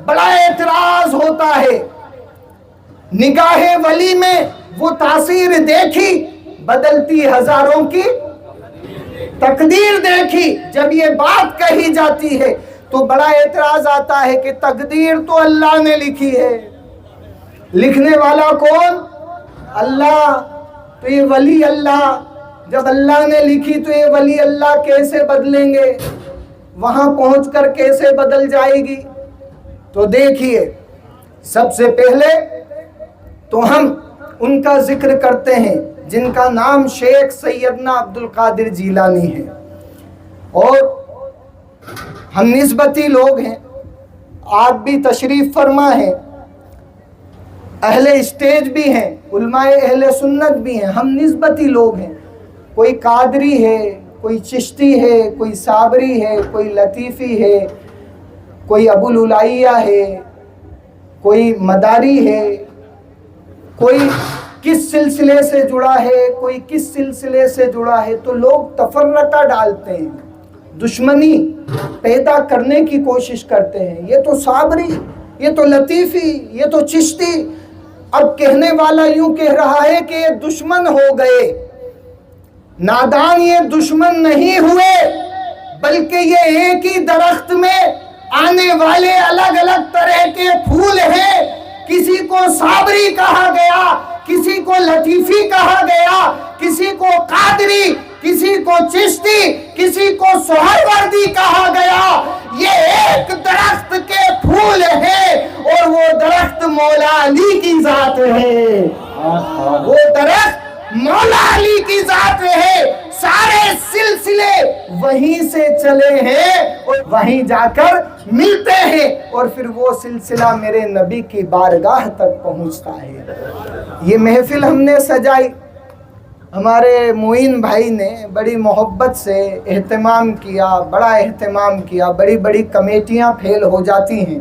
بڑا اعتراض ہوتا ہے۔ نگاہ ولی میں وہ تاثیر دیکھی، بدلتی ہزاروں کی تقدیر دیکھی۔ جب یہ بات کہی جاتی ہے تو بڑا اعتراض آتا ہے کہ تقدیر تو اللہ نے لکھی ہے، لکھنے والا کون؟ اللہ۔ تو تو یہ ولی اللہ جب اللہ نے لکھی تو یہ ولی اللہ کیسے بدلیں گے، وہاں پہنچ کر کیسے بدل جائے گی؟ تو دیکھیے سب سے پہلے تو ہم ان کا ذکر کرتے ہیں جن کا نام شیخ سیدنا عبد القادر جیلانی ہے، اور ہم نسبتی لوگ ہیں، آپ بھی تشریف فرما ہیں، اہل اسٹیج بھی ہیں، علماء اہل سنت بھی ہیں، ہم نسبتی لوگ ہیں، کوئی قادری ہے، کوئی چشتی ہے، کوئی صابری ہے، کوئی لطیفی ہے، کوئی ابو العلیہ ہے، کوئی مداری ہے، کوئی کس سلسلے سے جڑا ہے، کوئی کس سلسلے سے جڑا ہے، تو لوگ تفرقہ ڈالتے ہیں، دشمنی پیدا کرنے کی کوشش کرتے ہیں، یہ تو صابری، یہ تو لطیفی، یہ تو چشتی۔ اب کہنے والا یوں کہہ رہا ہے کہ یہ دشمن ہو گئے، نادان یہ دشمن نہیں ہوئے، بلکہ یہ ایک ہی درخت میں آنے والے الگ الگ طرح کے پھول ہیں، کسی کو صابری کہا گیا، کسی کو لطیفی کہا گیا، کسی کو قادری، کسی کو چشتی، کسی کو سہروردی کہا گیا، یہ ایک درخت کے پھول ہیں، اور وہ درخت مولا علی کی ذات ہے، وہ درخت مولا علی کی ذات ہے، سارے سلسلے وہیں سے چلے ہیں اور وہیں جا کر ملتے ہیں، اور پھر وہ سلسلہ میرے نبی کی بارگاہ تک پہنچتا ہے۔ یہ محفل ہم نے سجائی، ہمارے معین بھائی نے بڑی محبت سے اہتمام کیا، بڑا اہتمام کیا، بڑی بڑی کمیٹیاں پھیل ہو جاتی ہیں،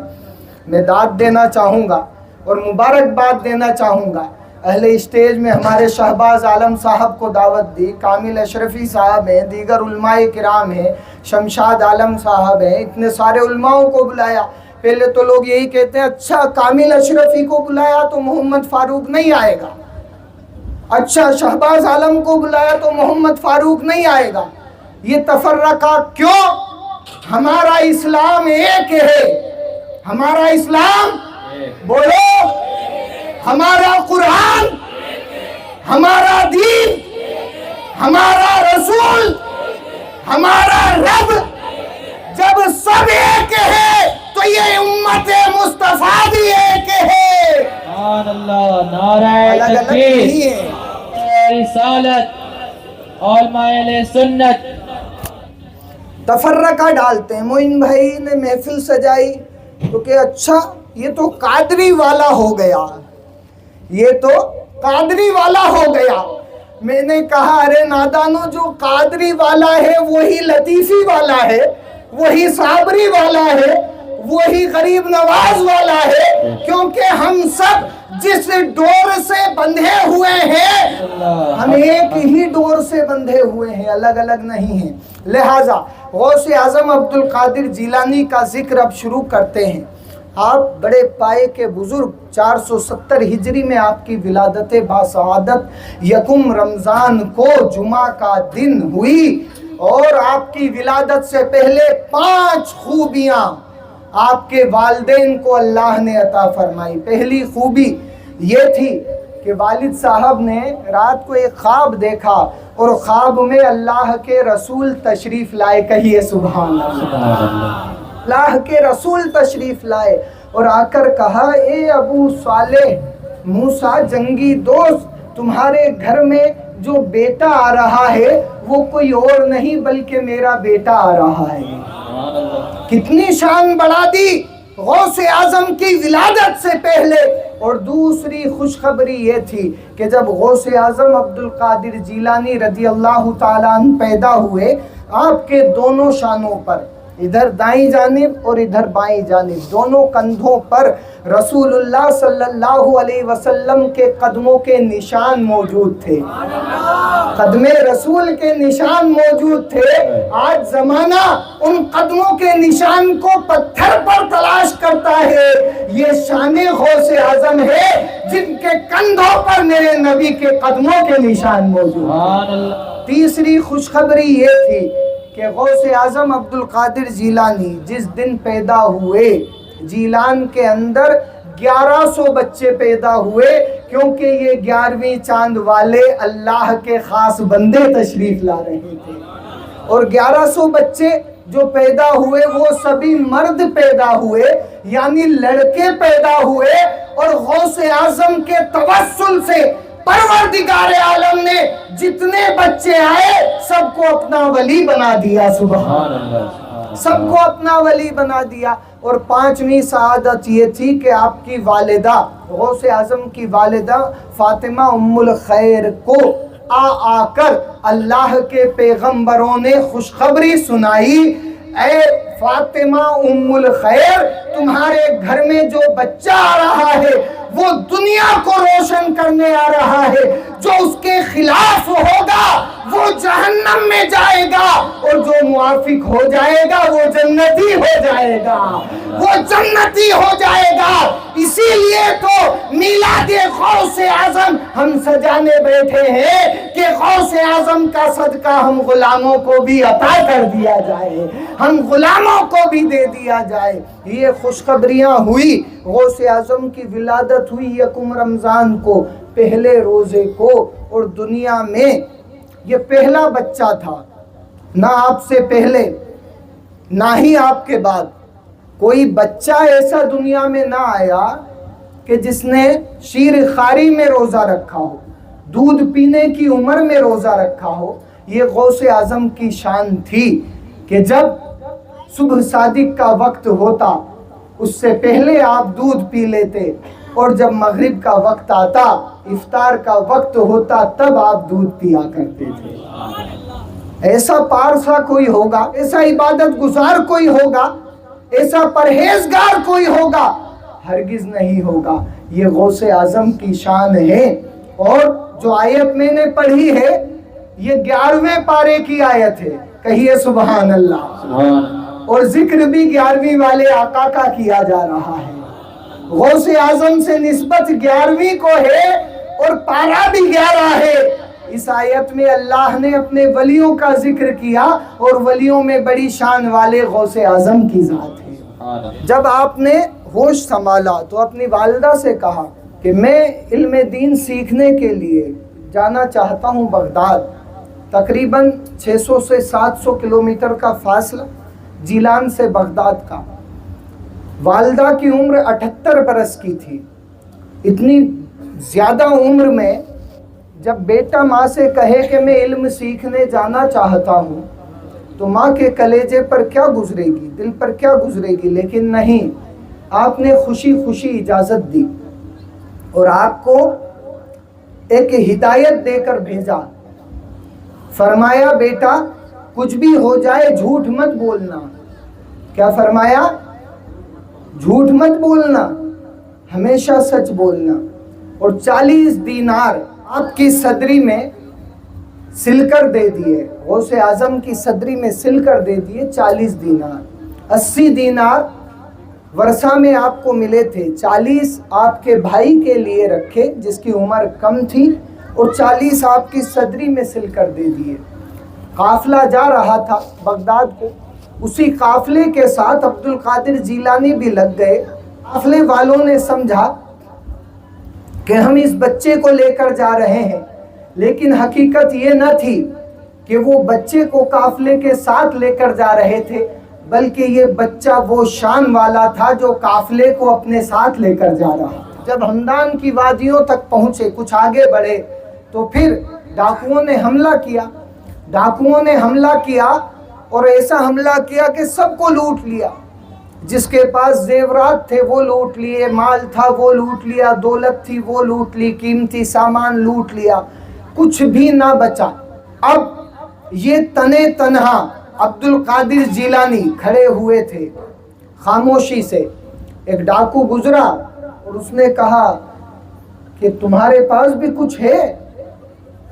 میں داد دینا چاہوں گا اور مبارکباد دینا چاہوں گا۔ اہل اسٹیج میں ہمارے شہباز عالم صاحب کو دعوت دی، کامل اشرفی صاحب ہیں، دیگر علماء کرام ہیں، شمشاد عالم صاحب ہیں، اتنے سارے علماؤں کو بلایا۔ پہلے تو لوگ یہی کہتے ہیں اچھا کامل اشرفی کو بلایا تو محمد فاروق نہیں آئے گا، اچھا شہباز عالم کو بلایا تو محمد فاروق نہیں آئے گا، یہ تفرقہ کیوں؟ ہمارا اسلام ایک ہے، ہمارا اسلام بولو، ہمارا قرآن، ہمارا دین، ہمارا رسول، ہمارا رب، جب سب ایک ہے تو یہ امت مصطفیٰ بھی ایک ہے۔ سبحان اللہ، نعرہ تکبیر، رسالت، علماء اہل سنت۔ تفرقہ ڈالتے ہیں۔ معین بھائی نے محفل سجائی تو کہ اچھا یہ تو قادری والا ہو گیا، یہ تو قادری والا ہو گیا۔ میں نے کہا ارے نادانو، جو قادری والا ہے وہی لطیفی والا ہے، وہی صابری والا ہے، وہی غریب نواز والا ہے، کیونکہ ہم سب جس ڈور سے بندھے ہوئے ہیں، ہم ایک ہی ڈور سے بندھے ہوئے ہیں، الگ الگ نہیں ہیں۔ لہٰذا غوث اعظم عبد القادر جیلانی کا ذکر اب شروع کرتے ہیں۔ آپ بڑے پائے کے بزرگ، 470 ہجری میں آپ کی ولادت باسعادت یکم رمضان کو جمعہ کا دن ہوئی، اور آپ کی ولادت سے پہلے 5 خوبیاں آپ کے والدین کو اللہ نے عطا فرمائی۔ پہلی خوبی یہ تھی کہ والد صاحب نے رات کو ایک خواب دیکھا، اور خواب میں اللہ کے رسول تشریف لائے، کہیے سبحان اللہ، اللہ کے رسول تشریف لائے، اور آ کر کہا اے ابو صالح موسیٰ جنگی دوست، تمہارے گھر میں جو بیٹا آ رہا ہے وہ کوئی اور نہیں بلکہ میرا بیٹا آ رہا ہے۔ کتنی شان بڑھا دی غوث اعظم کی ولادت سے پہلے۔ اور دوسری خوشخبری یہ تھی کہ جب غوث اعظم عبد القادر جیلانی رضی اللہ تعالیٰ عنہ پیدا ہوئے، آپ کے دونوں شانوں پر، ادھر دائیں جانب اور ادھر بائیں جانب، دونوں کندھوں پر رسول اللہ صلی اللہ علیہ وسلم کے قدموں کے نشان موجود تھے، قدم رسول کے نشان موجود تھے۔ آج زمانہ ان قدموں کے نشان کو پتھر پر تلاش کرتا ہے، یہ شان غوث اعظم ہے جن کے کندھوں پر میرے نبی کے قدموں کے نشان موجود ہیں۔ تیسری خوشخبری یہ تھی کہ غوث اعظم عبد القادر جیلانی جس دن پیدا ہوئے، جیلان کے اندر 1100 بچے پیدا ہوئے، کیونکہ یہ 11ویں چاند والے اللہ کے خاص بندے تشریف لا رہے تھے۔ اور 1100 بچے جو پیدا ہوئے وہ سبھی مرد پیدا ہوئے، یعنی لڑکے پیدا ہوئے، اور غوث اعظم کے توسل سے پروردگار عالم نے جتنے بچے آئے سب کو اپنا ولی بنا دیا۔ سبحان اللہ، سب کو اپنا ولی بنا دیا۔ اور 5ویں سعادت یہ تھی کہ آپ کی والدہ، غوث اعظم کی والدہ فاطمہ ام الخیر کو آ کر اللہ کے پیغمبروں نے خوشخبری سنائی، اے فاطمہ ام الخیر، تمہارے گھر میں جو بچہ آ رہا ہے وہ دنیا کو روشن کرنے آ رہا ہے، جو اس کے خلاف ہوگا وہ جہنم میں جائے گا، اور جو موافق ہو جائے گا وہ جنتی ہو جائے گا، وہ جنتی ہو جائے گا۔ اسی لیے تو میلاد غوث اعظم ہم سجانے بیٹھے ہیں کہ غوث اعظم کا صدقہ ہم غلاموں کو بھی عطا کر دیا جائے، ہم غلاموں کو بھی دے دیا جائے۔ یہ خوشخبریاں ہوئی، غوث اعظم کی ولادت ہوئی 1 رمضان کو، پہلے روزے کو، اور دنیا میں یہ پہلا بچہ تھا، نہ آپ سے پہلے نہ ہی آپ کے بعد کوئی بچہ ایسا دنیا میں نہ آیا کہ جس نے شیر خاری میں روزہ رکھا ہو، دودھ پینے کی عمر میں روزہ رکھا ہو۔ یہ غوث اعظم کی شان تھی کہ جب صبح صادق کا وقت ہوتا اس سے پہلے آپ دودھ پی لیتے، اور جب مغرب کا وقت آتا، افطار کا وقت ہوتا، تب آپ دودھ پیا کرتے تھے۔ ایسا پارسا کوئی ہوگا، ایسا عبادت گزار کوئی ہوگا، ایسا پرہیزگار کوئی ہوگا؟ ہرگز نہیں ہوگا۔ یہ غوث اعظم کی شان ہے۔ اور جو آیت میں نے پڑھی ہے یہ 11ویں پارے کی آیت ہے، کہیے سبحان اللہ۔ اور ذکر بھی 11ویں والے آقا کا کیا جا رہا ہے، غوث اعظم سے نسبت 11ویں کو ہے، اور پارہ بھی 11 ہے۔ اس آیت میں اللہ نے اپنے ولیوں کا ذکر کیا، اور ولیوں میں بڑی شان والے غوث اعظم کی ذات ہے۔ جب آپ نے ہوش سنبھالا تو اپنی والدہ سے کہا کہ میں علم دین سیکھنے کے لیے جانا چاہتا ہوں بغداد، تقریباً 600 سے 700 کلومیٹر کا فاصلہ جیلان سے بغداد کا۔ والدہ کی عمر 78 برس کی تھی۔ اتنی زیادہ عمر میں جب بیٹا ماں سے کہے کہ میں علم سیکھنے جانا چاہتا ہوں تو ماں کے کلیجے پر کیا گزرے گی، دل پر کیا گزرے گی؟ لیکن نہیں، آپ نے خوشی خوشی اجازت دی، اور آپ کو ایک ہدایت دے کر بھیجا۔ فرمایا بیٹا کچھ بھی ہو جائے جھوٹ مت بولنا۔ کیا فرمایا؟ جھوٹ مت بولنا، ہمیشہ سچ بولنا۔ اور 40 دینار آپ کی صدری میں سل کر دے دیے، غوث اعظم کی صدری میں سل کر دے دیے 40 دینار۔ 80 دینار ورثہ میں آپ کو ملے تھے، 40 آپ کے بھائی کے لیے رکھے جس کی عمر کم تھی، اور 40 آپ کی صدری میں سل کر دے دیے۔ قافلہ جا رہا تھا بغداد کو، اسی قافلے کے ساتھ عبد القادر جیلانی بھی لگ گئے۔ قافلے والوں نے سمجھا کہ ہم اس بچے کو لے کر جا رہے ہیں، لیکن حقیقت یہ نہ تھی کہ وہ بچے کو قافلے کے ساتھ لے کر جا رہے تھے، بلکہ یہ بچہ وہ شان والا تھا جو قافلے کو اپنے ساتھ لے کر جا رہا تھا۔ جب ہمدان کی وادیوں تک پہنچے، کچھ آگے بڑھے، تو پھر ڈاکوؤں نے حملہ کیا۔ ڈاکوؤں نے حملہ کیا اور ایسا حملہ کیا کہ سب کو لوٹ لیا۔ جس کے پاس زیورات تھے وہ لوٹ لیے، مال تھا وہ لوٹ لیا، دولت تھی وہ لوٹ لی، قیمتی سامان لوٹ لیا، کچھ بھی نہ بچا۔ اب یہ تنے تنہا عبد القادر جیلانی کھڑے ہوئے تھے خاموشی سے۔ ایک ڈاکو گزرا اور اس نے کہا کہ تمہارے پاس بھی کچھ ہے؟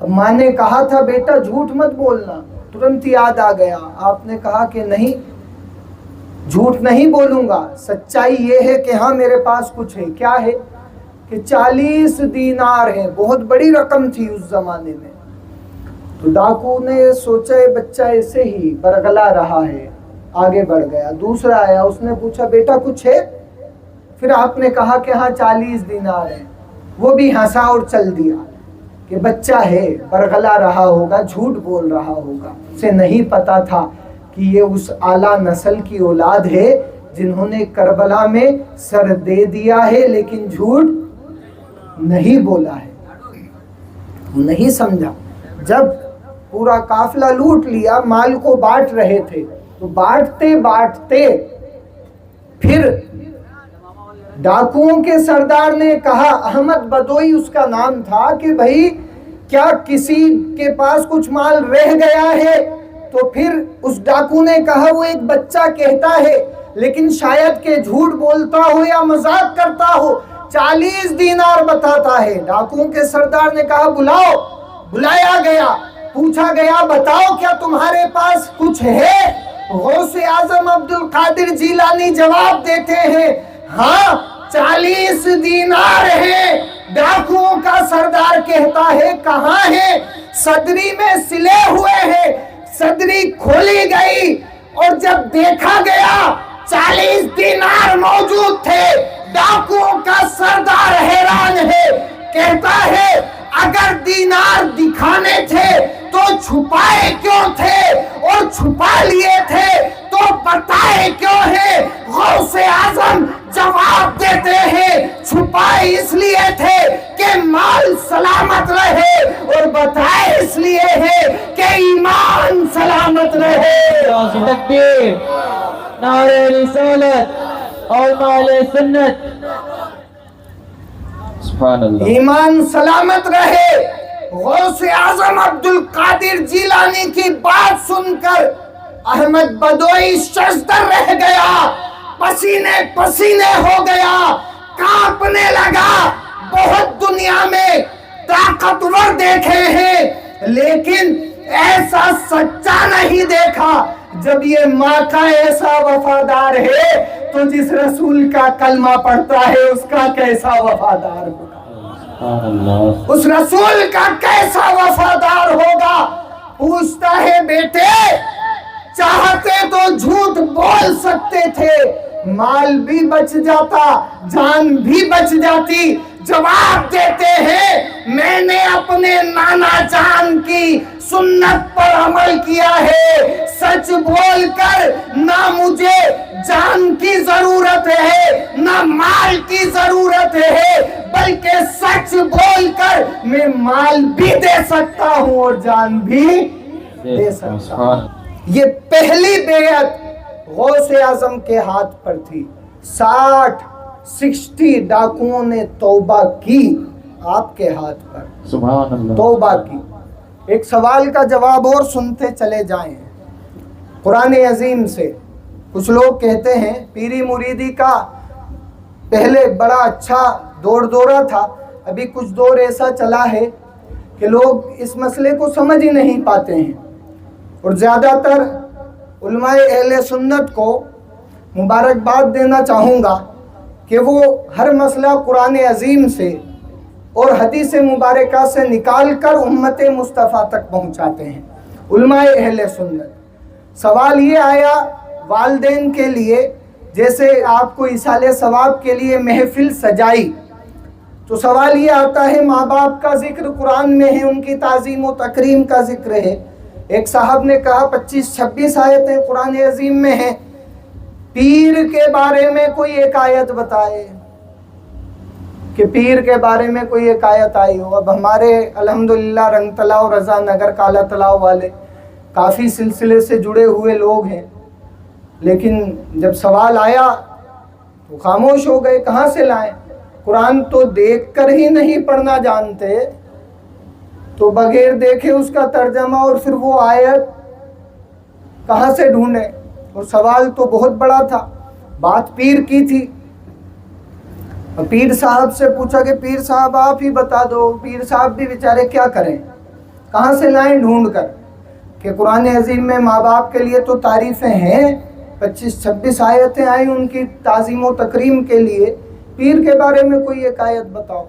ماں نے کہا تھا بیٹا جھوٹ مت بولنا، ترنت یاد آ گیا۔ آپ نے کہا کہ نہیں، جھوٹ نہیں بولوں گا، سچائی یہ ہے کہ ہاں میرے پاس کچھ ہے۔ کیا ہے؟ کہ 40 دینار ہیں، بہت بڑی رقم تھی اس زمانے میں۔ تو ڈاکو نے سوچا یہ بچہ ایسے ہی برگلا رہا ہے، آگے بڑھ گیا۔ دوسرا آیا، اس نے پوچھا بیٹا کچھ ہے؟ پھر آپ نے کہا کہ ہاں 40 دینار ہیں. وہ بھی ہنسا اور چل دیا کہ بچہ ہے، برغلا رہا ہوگا، جھوٹ بول رہا ہوگا. اسے نہیں پتا تھا کہ یہ اس اعلیٰ نسل کی اولاد ہے جنہوں نے کربلا میں سر دے دیا ہے لیکن جھوٹ نہیں بولا ہے. وہ نہیں سمجھا. جب پورا قافلہ لوٹ لیا، مال کو بانٹ رہے تھے، تو بانٹتے بانٹتے پھر ڈاکوؤں کے سردار نے کہا، احمد بدوئی اس کا نام تھا، کہ بھائی کیا کسی کے پاس کچھ مال رہ گیا ہے؟ تو پھر اس ڈاکو نے کہا وہ ایک بچہ کہتا ہے لیکن شاید کہ جھوٹ بولتا ہو یا مذاق کرتا ہو، 40 دینار بتاتا ہے. ڈاکوؤں کے سردار نے کہا بلاؤ. بلایا گیا، پوچھا گیا بتاؤ کیا تمہارے پاس کچھ ہے؟ غوث اعظم عبد القادر جیلانی جواب دیتے ہیں ہاں 40 دینار ہیں. ڈاکوؤں کا سردار کہتا ہے کہاں ہے؟ صدری میں سلے ہوئے ہیں. صدری کھولی گئی اور جب دیکھا گیا 40 دینار موجود تھے. ڈاکوؤں کا سردار حیران ہے، کہتا ہے اگر دینار دکھانے تھے تو چھپائے کیوں تھے، اور چھپا لیے تھے تو بتائے کیوں ہے؟ غوث اعظم جواب دیتے ہیں چھپائے اس لیے تھے کہ مال سلامت رہے، اور بتائے اس لیے ہے کہ ایمان سلامت رہے. تکبیر، نعرہ رسالت، علماء اہل سنت. سبحان اللہ. ایمان سلامت رہے. غوث اعظم عبد القادر جیلانی کی بات سن کر احمد بدوئی ششدر رہ گیا، پسینے پسینے ہو گیا، کانپنے لگا. بہت دنیا میں طاقتور دیکھے ہیں لیکن ایسا سچا نہیں دیکھا. جب یہ ماں کا ایسا وفادار ہے تو جس رسول کا کلمہ پڑھتا ہے اس کا کیسا وفادار ہوگا، اس رسول کا کیسا وفادار ہوگا. پوچھتا ہے بیٹے چاہتے تو جھوٹ بول سکتے تھے، مال بھی بچ جاتا، جان بھی بچ جاتی. جواب دیتے ہیں میں نے اپنے نانا جان کی سنت پر عمل کیا ہے. سچ بول کر نہ مجھے جان کی ضرورت ہے نہ مال کی ضرورت ہے، بلکہ سچ بول کر میں مال بھی دے سکتا ہوں اور جان بھی دے سکتا ہوں. یہ پہلی بیعت غوث اعظم کے ہاتھ پر تھی. 60 ڈاکوؤں نے توبہ کی آپ کے ہاتھ پر. سبحان اللہ. توبہ کی. ایک سوال کا جواب اور سنتے چلے جائیں قرآن عظیم سے. کچھ لوگ کہتے ہیں پیری مریدی کا پہلے بڑا اچھا دورہ تھا، ابھی کچھ دور ایسا چلا ہے کہ لوگ اس مسئلے کو سمجھ ہی نہیں پاتے ہیں، اور زیادہ تر علماء اہل سنت کو مبارکباد دینا چاہوں گا کہ وہ ہر مسئلہ قرآن عظیم سے اور حدیث مبارکہ سے نکال کر امت مصطفیٰ تک پہنچاتے ہیں. علماء اہل سنت. سوال یہ آیا والدین کے لیے، جیسے آپ کو ایصال ثواب کے لیے محفل سجائی تو سوال یہ آتا ہے ماں باپ کا ذکر قرآن میں ہے، ان کی تعظیم و تکریم کا ذکر ہے. ایک صاحب نے کہا 25-26 آیتیں قرآن عظیم میں ہیں، پیر کے بارے میں کوئی ایک آیت بتائے کہ پیر کے بارے میں کوئی ایک آیت آئی ہو. اب ہمارے الحمدللہ رنگ تلاؤ، رضا نگر، کالا تلاؤ والے کافی سلسلے سے جڑے ہوئے لوگ ہیں، لیکن جب سوال آیا تو خاموش ہو گئے. کہاں سے لائیں؟ قرآن تو دیکھ کر ہی نہیں پڑھنا جانتے، تو بغیر دیکھے اس کا ترجمہ اور پھر وہ آیت کہاں سے ڈھونڈے. اور سوال تو بہت بڑا تھا، بات پیر کی تھی. پیر صاحب سے پوچھا کہ پیر صاحب آپ ہی بتا دو. پیر صاحب بھی بیچارے کیا کریں، کہاں سے لائیں ڈھونڈ کر کہ قرآن عظیم میں ماں باپ کے لیے تو تعریفیں ہیں، 25-26 آیتیں آئیں ان کی تعظیم و تکریم کے لیے، پیر کے بارے میں کوئی ایک آیت بتاؤ.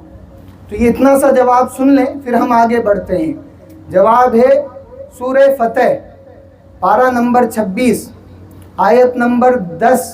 تو یہ اتنا سا جواب سن لیں پھر ہم آگے بڑھتے ہیں. جواب ہے سورہ فتح، پارہ نمبر 26 آیت نمبر 10.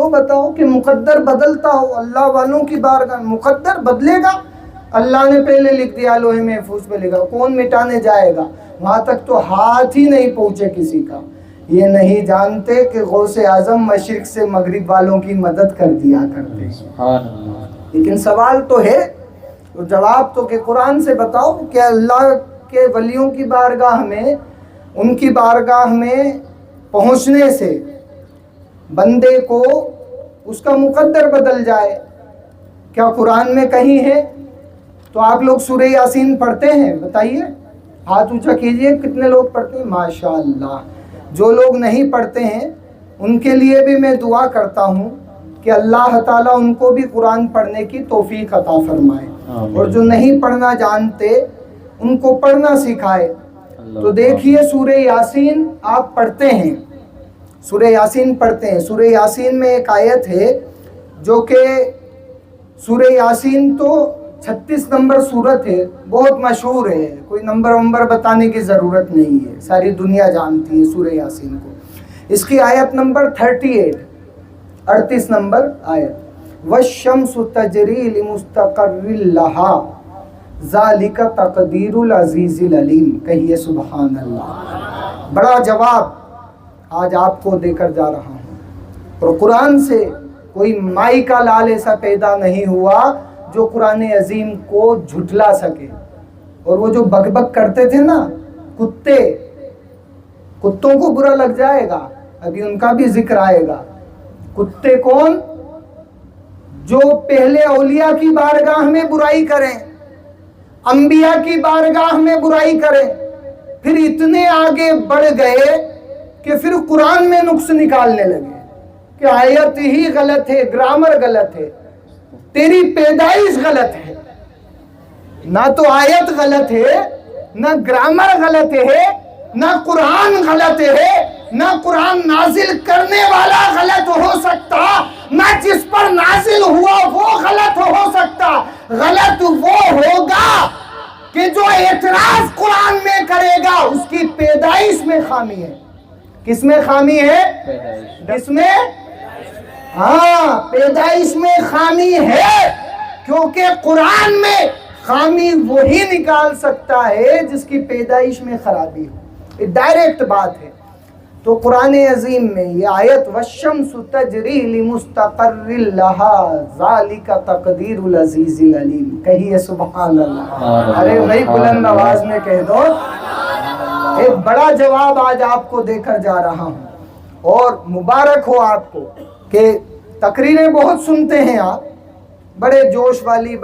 تو بتاؤ کہ مقدر بدلتا ہو اللہ والوں کی بارگاہ؟ مقدر بدلے گا؟ اللہ نے پہلے لکھ دیا لوح محفوظ پہ لکھا، کون مٹانے جائے گا؟ وہاں تک تو ہاتھ ہی نہیں پہنچے کسی کا۔ یہ نہیں جانتے کہ غوث اعظم مشرق سے مغرب والوں کی مدد کر دیا کرتے ہیں۔ سبحان اللہ۔ لیکن سوال تو ہے، تو جواب تو کہ قرآن سے بتاؤ کہ اللہ کے ولیوں کی بارگاہ میں، ان کی بارگاہ میں پہنچنے سے بندے کو اس کا مقدر بدل جائے، کیا قرآن میں کہیں ہے؟ تو آپ لوگ سورہ یاسین پڑھتے ہیں؟ بتائیے، ہاتھ اونچا کیجئے، کتنے لوگ پڑھتے ہیں؟ ماشاءاللہ۔ جو لوگ نہیں پڑھتے ہیں ان کے لیے بھی میں دعا کرتا ہوں کہ اللہ تعالیٰ ان کو بھی قرآن پڑھنے کی توفیق عطا فرمائے، اور جو نہیں پڑھنا جانتے ان کو پڑھنا سکھائے۔ تو دیکھیے سورہ یاسین آپ پڑھتے ہیں، سورہ یاسین پڑھتے ہیں، سورہ یاسین میں ایک آیت ہے جو کہ سورہ یاسین تو 36 نمبر سورت ہے، بہت مشہور ہے، کوئی نمبر بتانے کی ضرورت نہیں ہے، ساری دنیا جانتی ہے سورہ یاسین کو۔ اس کی آیت نمبر 38 نمبر آیت، وَالشَّمْسُ تَجْرِي لِمُسْتَقَرٍّ لَهَا ذَلِكَ تَقْدِيرُ الْعَزِيزِ الْعَلِيمِ۔ کہیے سبحان اللہ۔ بڑا جواب آج آپ کو دے کر جا رہا ہوں، اور قرآن سے کوئی مائی کا لال ایسا پیدا نہیں ہوا جو قرآن عظیم کو جھٹلا سکے۔ اور وہ جو بک بک کرتے تھے نا کتوں کو برا لگ جائے گا، ابھی ان کا بھی ذکر آئے گا۔ کتے کون؟ جو پہلے اولیاء کی بارگاہ میں برائی کریں، انبیاء کی بارگاہ میں برائی کریں، پھر اتنے آگے بڑھ گئے کہ پھر قرآن میں نقص نکالنے لگے کہ آیت ہی غلط ہے، گرامر غلط ہے، تیری پیدائش غلط ہے۔ نہ تو آیت غلط ہے، نہ گرامر غلط ہے، نہ قرآن غلط ہے، نہ قرآن نازل کرنے والا غلط ہو سکتا، نہ جس پر نازل ہوا وہ غلط ہو سکتا۔ غلط وہ ہوگا کہ جو اعتراض قرآن میں کرے گا اس کی پیدائش میں خامی ہے۔ کس میں خامی ہے؟ کس میں؟ ہاں، پیدائش میں خامی ہے، کیونکہ قرآن میں خامی وہی نکال سکتا ہے جس کی پیدائش میں خرابی ہو۔ یہ ڈائریکٹ بات ہے۔ تو قرآن عظیم میں یہ آیت وَالشَّمْسُ تَجْرِي لِمُسْتَقَرٍّ لَهَا ذَلِكَ تَقْدِيرُ الْعَزِيزِ الْعَلِيمِ۔ کہیے سبحان اللہ۔ ارے بھائی بلند آواز میں کہہ دو۔ ایک بڑا جواب آج آپ کو دے کر جا رہا ہوں، اور مبارک ہو آپ کو کہ تقریریں بہت سنتے ہیں آپ، بڑے جوش والی،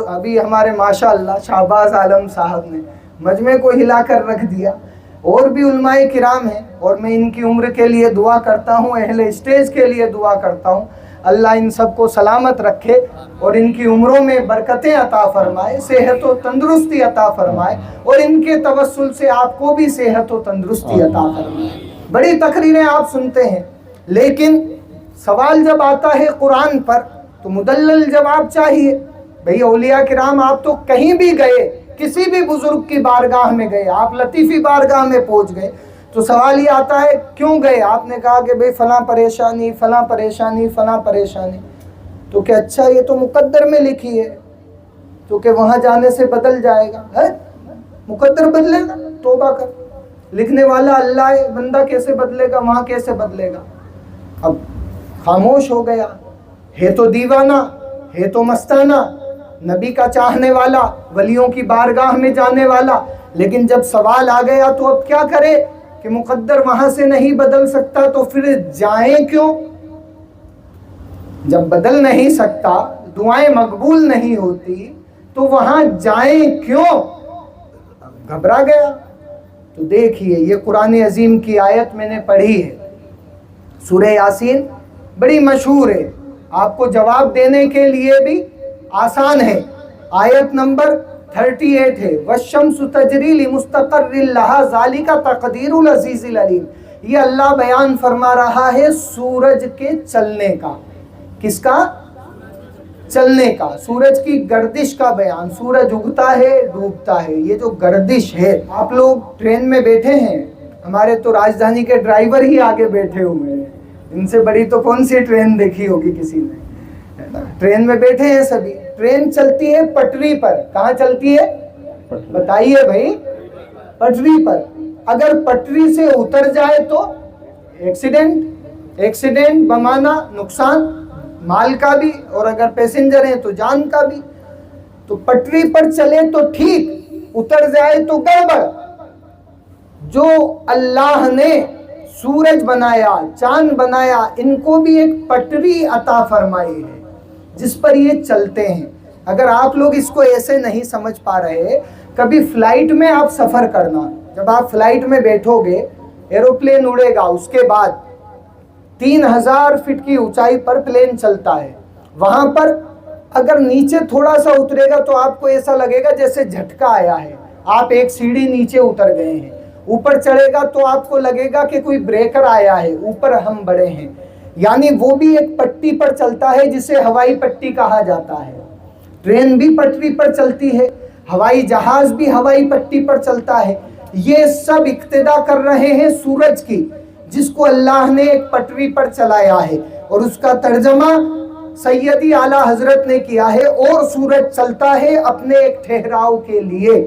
ابھی ہمارے ماشاءاللہ شہباز عالم صاحب نے مجمع کو ہلا کر رکھ دیا، اور بھی علماء کرام ہیں، اور میں ان کی عمر کے لیے دعا کرتا ہوں، اہل اسٹیج کے لیے دعا کرتا ہوں، اللہ ان سب کو سلامت رکھے اور ان کی عمروں میں برکتیں عطا فرمائے، صحت و تندرستی عطا فرمائے، اور ان کے توسل سے آپ کو بھی صحت و تندرستی عطا فرمائے۔ بڑی تقریریں آپ سنتے ہیں، لیکن سوال جب آتا ہے قرآن پر تو مدلل جواب چاہیے۔ بھئی اولیاء کرام آپ تو کہیں بھی گئے، کسی بھی بزرگ کی بارگاہ میں گئے، آپ لطیفی بارگاہ میں پہنچ گئے، تو سوال یہ آتا ہے کیوں گئے؟ آپ نے کہا کہ بھئی فلاں پریشانی، فلاں پریشانی، فلاں پریشانی، تو کہ اچھا یہ تو مقدر میں لکھی ہے، تو کہ وہاں جانے سے بدل جائے گا۔ ہے مقدر بدلے گا؟ توبہ کر، لکھنے والا اللہ ہے، بندہ کیسے بدلے گا؟ وہاں کیسے بدلے گا؟ اب خاموش ہو گیا، ہے تو دیوانہ، ہے تو مستانہ، نبی کا چاہنے والا، ولیوں کی بارگاہ میں جانے والا، لیکن جب سوال آ گیا تو اب کیا کرے کہ مقدر وہاں سے نہیں بدل سکتا، تو پھر جائیں کیوں؟ جب بدل نہیں سکتا، دعائیں مقبول نہیں ہوتی، تو وہاں جائیں کیوں؟ گھبرا گیا۔ تو دیکھیے یہ قرآن عظیم کی آیت میں نے پڑھی ہے، سورہ یاسین بڑی مشہور ہے، آپ کو جواب دینے کے لیے بھی آسان ہے۔ آیت نمبر 38 ہے، وَالشَّمْسُ تَجْرِي لِمُسْتَقَرٍّ لَهَا ذَلِكَ تَقْدِيرُ الْعَزِيزِ الْعَلِيمِ۔ یہ اللہ بیان فرما رہا ہے سورج کے چلنے کا۔ کس کا؟ چلنے کا، سورج کی گردش کا بیان۔ سورج اگتا ہے، ڈوبتا ہے، یہ جو گردش ہے۔ آپ لوگ ٹرین میں بیٹھے ہیں، ہمارے تو راجدھانی کے ڈرائیور ہی آگے بیٹھے ہوئے ہیں، ان سے بڑی تو کون سی ٹرین دیکھی ہوگی کسی نے, ہے نا. ٹرین میں بیٹھے ہیں سبھی, ٹرین چلتی ہے پٹری پر. کہاں چلتی ہے بتائیے بھائی؟ پٹری پر. اگر پٹری سے اتر جائے تو ایکسیڈنٹ. ایکسیڈنٹ بمانا نقصان مال کا بھی, اور اگر پیسنجر ہیں تو جان کا بھی. تو پٹری پر چلے تو ٹھیک, اتر جائے تو گڑبڑ. جو اللہ نے سورج بنایا, چاند بنایا, ان کو بھی ایک پٹری عطا فرمائی ہے جس پر یہ چلتے ہیں. اگر آپ لوگ اس کو ایسے نہیں سمجھ پا رہے, کبھی فلائٹ میں آپ سفر کرنا, جب آپ فلائٹ میں بیٹھو گے, ایروپلین اڑے گا, اس کے بعد 3000 فٹ کی اونچائی پر پلین چلتا ہے. وہاں پر اگر نیچے تھوڑا سا اترے گا تو آپ کو ایسا لگے گا جیسے جھٹکا آیا ہے, آپ ایک سیڑھی نیچے اتر گئے ہیں. اوپر چڑھے گا تو آپ کو لگے گا کہ کوئی بریکر آیا ہے, اوپر ہم بڑے ہیں. یعنی وہ بھی ایک پٹی پر چلتا ہے جسے ہوائی پٹی کہا جاتا ہے. ٹرین بھی پٹری پر چلتی ہے, ہوائی جہاز بھی ہوائی پٹی پر چلتا ہے. یہ سب اقتدا کر رہے ہیں سورج کی, جس کو اللہ نے ایک پٹری پر چلایا ہے. اور اس کا ترجمہ سیدی اعلیٰ حضرت نے کیا ہے, اور سورج چلتا ہے اپنے ایک ٹھہراؤ کے لیے.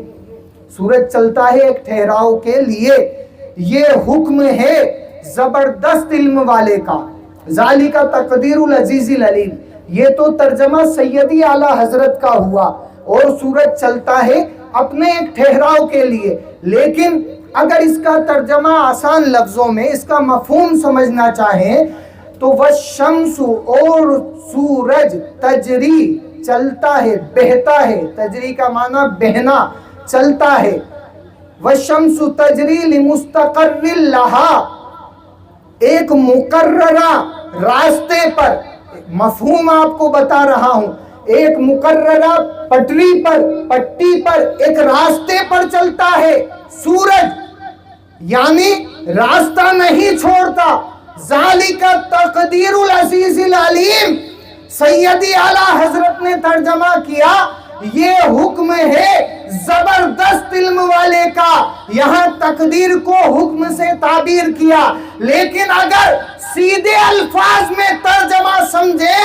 سورج چلتا ہے ایک ٹھہراؤ کے لیے. یہ حکم ہے زبردست علم والے کا, ذالک تقدیر العزیز العلیم. یہ تو ترجمہ سیدی اعلیٰ حضرت کا ہوا, اور سورج چلتا ہے اپنے ایک ٹھہراؤ کے لیے. لیکن اگر اس کا ترجمہ آسان لفظوں میں, اس کا مفہوم سمجھنا چاہیں تو والشمس, اور سورج, تجری چلتا ہے, بہتا ہے. تجری کا معنی بہنا, چلتا ہے. والشمس تجری لمستقر لہا, ایک مقررہ راستے پر. مفہوم آپ کو بتا رہا ہوں, ایک مقررہ پٹری پر, پٹی پر, ایک راستے پر چلتا ہے سورج, یعنی راستہ نہیں چھوڑتا. ذالک تقدیر العزیز العلیم. سیدی اعلیٰ حضرت نے ترجمہ کیا, یہ حکم ہے زبردست علم والے کا. یہاں تقدیر کو حکم سے تعبیر کیا, لیکن اگر سیدھے الفاظ میں ترجمہ سمجھے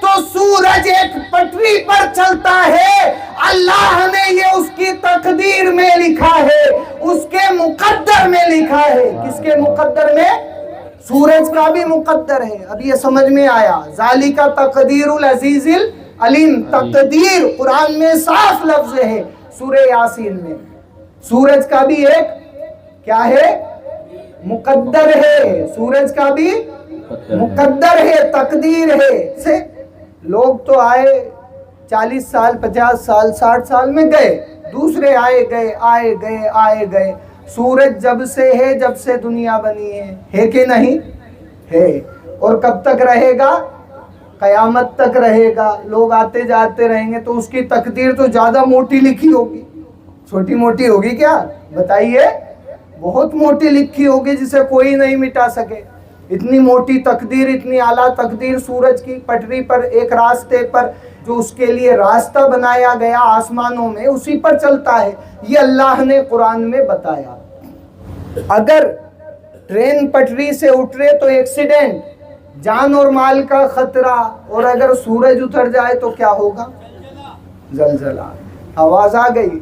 تو سورج ایک پٹری پر چلتا ہے, اللہ نے یہ اس کی تقدیر میں لکھا ہے, اس کے مقدر میں لکھا ہے. کس کے مقدر میں؟ سورج کا بھی مقدر ہے. اب یہ سمجھ میں آیا؟ ذالک تقدیر العزیز العلیم. تقدیر قرآن میں صاف لفظ ہے, سورہ یاسین میں. سورج کا بھی ایک کیا ہے؟ مقدر ہے. سورج کا بھی مقدر ہے, تقدیر ہے. سے لوگ تو آئے 40 سال, 50 سال, 60 سال میں گئے, دوسرے آئے گئے, آئے گئے, آئے گئے. سورج جب سے ہے, جب سے دنیا بنی ہے کہ نہیں ہے؟ اور کب تک رہے گا؟ قیامت تک رہے گا. لوگ آتے جاتے رہیں گے, تو اس کی تقدیر تو زیادہ موٹی لکھی ہوگی, چھوٹی موٹی ہوگی کیا بتائیے؟ بہت موٹی لکھی ہوگی جسے کوئی نہیں مٹا سکے. اتنی موٹی تقدیر, اتنی اعلیٰ تقدیر سورج کی. پٹری پر, ایک راستے پر, جو اس کے لیے راستہ بنایا گیا آسمانوں میں, اسی پر چلتا ہے. یہ اللہ نے قرآن میں بتایا. اگر ٹرین پٹری سے اترے تو ایکسیڈنٹ, جان اور مال کا خطرہ, اور اگر سورج اتر جائے تو کیا ہوگا؟ زلزلہ. آواز آ گئی؟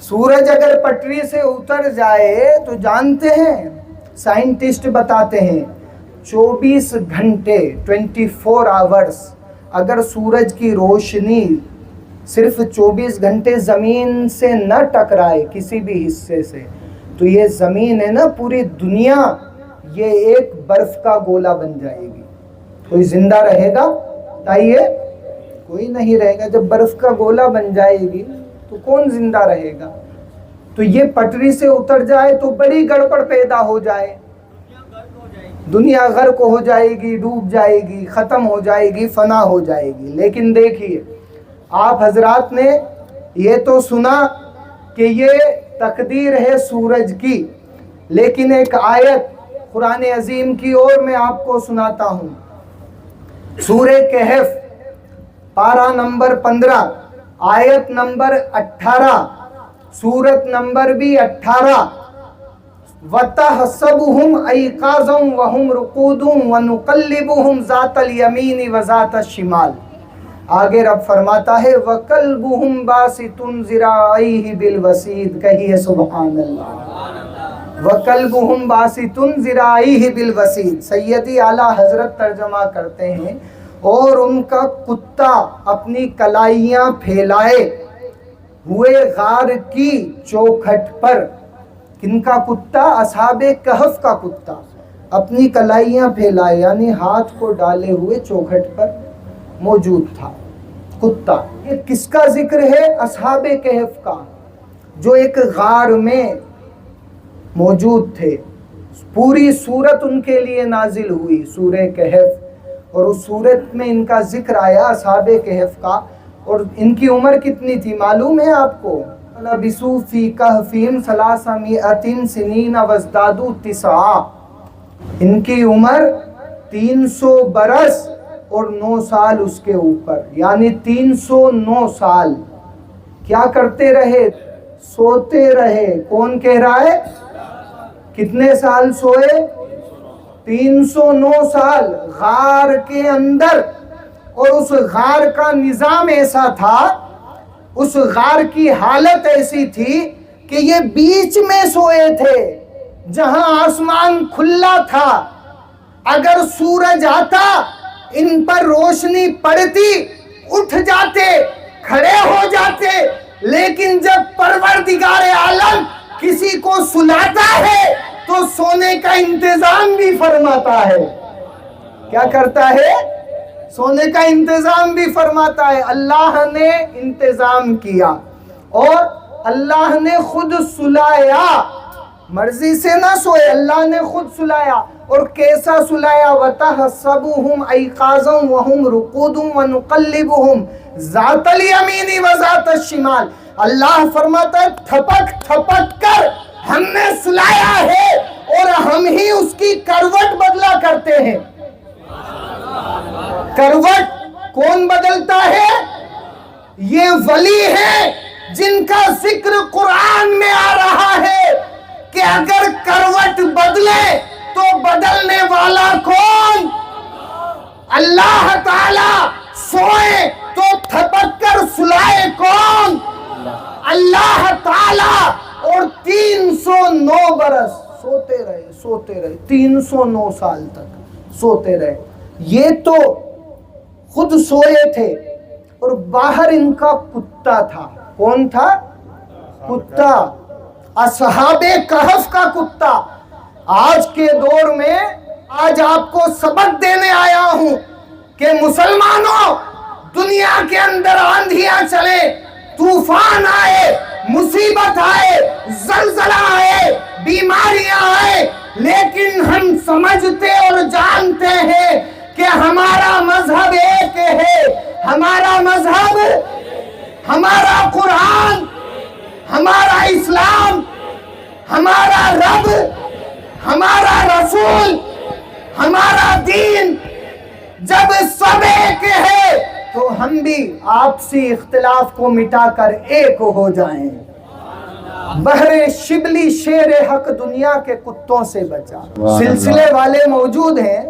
سورج اگر پٹری سے اتر جائے تو جانتے ہیں, سائنٹسٹ بتاتے ہیں 24 گھنٹے 24 آورز اگر سورج کی روشنی صرف 24 گھنٹے زمین سے نہ ٹکرائے کسی بھی حصے سے, تو یہ زمین ہے نا, پوری دنیا یہ ایک برف کا گولا بن جائے گی. کوئی زندہ رہے گا؟ بتائیے, کوئی نہیں رہے گا. جب برف کا گولا بن جائے گی تو کون زندہ رہے گا؟ تو یہ پٹری سے اتر جائے تو بڑی گڑبڑ پیدا ہو جائے, دنیا غرق ہو جائے گی, ڈوب جائے گی, ختم ہو جائے گی, فنا ہو جائے گی. لیکن دیکھیے, آپ حضرات نے یہ تو سنا کہ یہ تقدیر ہے سورج کی, لیکن ایک آیت قرآن عظیم کی اور میں آپ کو سناتا ہوں. سورہ کہف پارہ نمبر 15 آیت نمبر 18, سورت نمبر بھی 18, وَتَحْسَبُهُمْ أَيْقَاظًا وَهُمْ رُقُودٌ وَنُقَلِّبُهُمْ ذَاتَ الْيَمِينِ وَذَاتَ الشِّمَالِ. آگے رب فرماتا ہے وَقَلْبُهُمْ بَاسِطٌ ذِرَاعَيْهِ بِالْوَسِيدِ. کہیے سبحان اللہ. وَقَلْبُهُمْ بَاسِطٌ ذِرَاعَيْهِ بِالْوَسِيدِ. سیدی اعلیٰ حضرت ترجمہ کرتے ہیں اور ان کا کتا اپنی کلائیاں پھیلائے ہوئے غار کی چوکھٹ پر. کن کا کتا؟ اصحاب کہف کا کتا اپنی کلائیاں پھیلائے یعنی ہاتھ کو ڈالے ہوئے چوکھٹ پر موجود تھا کتا. یہ کس کا ذکر ہے؟ اصحاب کہف کا، جو ایک غار میں موجود تھے. پوری سورت ان کے لیے نازل ہوئی، سورہ کہف، اور اس سورت میں ان کا ذکر آیا اصحاب کہف کا. اور ان کی عمر کتنی تھی معلوم ہے آپ کو؟ لبثوا فی کہفہم 300 سنین وازدادوا 9. ان کی عمر 300 برس اور 9 سال اس کے اوپر، یعنی 309 سال. کیا کرتے رہے؟ سوتے رہے. کون کہہ رہا ہے؟ کتنے سال سوئے؟ 309 سال غار کے اندر. اور اس غار کا نظام ایسا تھا، اس غار کی حالت ایسی تھی کہ یہ بیچ میں سوئے تھے جہاں آسمان کھلا تھا. اگر سورج آتا ان پر روشنی پڑتی اٹھ جاتے، کھڑے ہو جاتے. لیکن جب پروردگار عالم کسی کو سلاتا ہے تو سونے کا انتظام بھی فرماتا ہے. کیا کرتا ہے؟ سونے کا انتظام بھی فرماتا ہے. اللہ نے انتظام کیا اور اللہ نے خود سلایا. مرضی سے نہ سوئے، اللہ نے خود سلایا. اور کیسا سلایا؟ وَتَحْسَبُهُمْ أَيْقَاظًا وَهُمْ رُقُودٌ وَنُقَلِّبُهُمْ ذَاتَ الْيَمِينِ وَذَاتَ الشِّمَالِ. اللہ فرماتا ہے تھپک تھپک کر ہم نے سلایا ہے اور ہم ہی اس کی کروٹ بدلا کرتے ہیں. کروٹ کون بدلتا ہے؟ یہ ولی ہے جن کا ذکر قرآن میں آ رہا ہے کہ اگر کروٹ بدلے تو بدلنے والا کون؟ اللہ تعالی. سوئے تو تھپک کر سلائے کون؟ اللہ تعالی. اور 309 برس سوتے رہے 309 سال تک سوتے رہے. یہ تو خود سوئے تھے اور باہر ان کا کتا تھا. کون تھا؟ کتا. اصحاب کہف کا کتا. آج کے دور میں آج آپ کو سبق دینے آیا ہوں کہ مسلمانوں، دنیا کے اندر آندھیاں چلے، طوفان آئے، مصیبت آئے، زلزلہ آئے، بیماریاں آئے، لیکن ہم سمجھتے اور جانتے ہیں کہ ہمارا مذہب ایک ہے. ہمارا مذہب، ہمارا قرآن، ہمارا اسلام، ہمارا رب، ہمارا رسول، ہمارا دین. جب سب ایک ہے تو ہم بھی آپسی اختلاف کو مٹا کر ایک ہو جائیں. بحر شبلی شیر حق دنیا کے کتوں سے بچا. سلسلے والے موجود ہیں،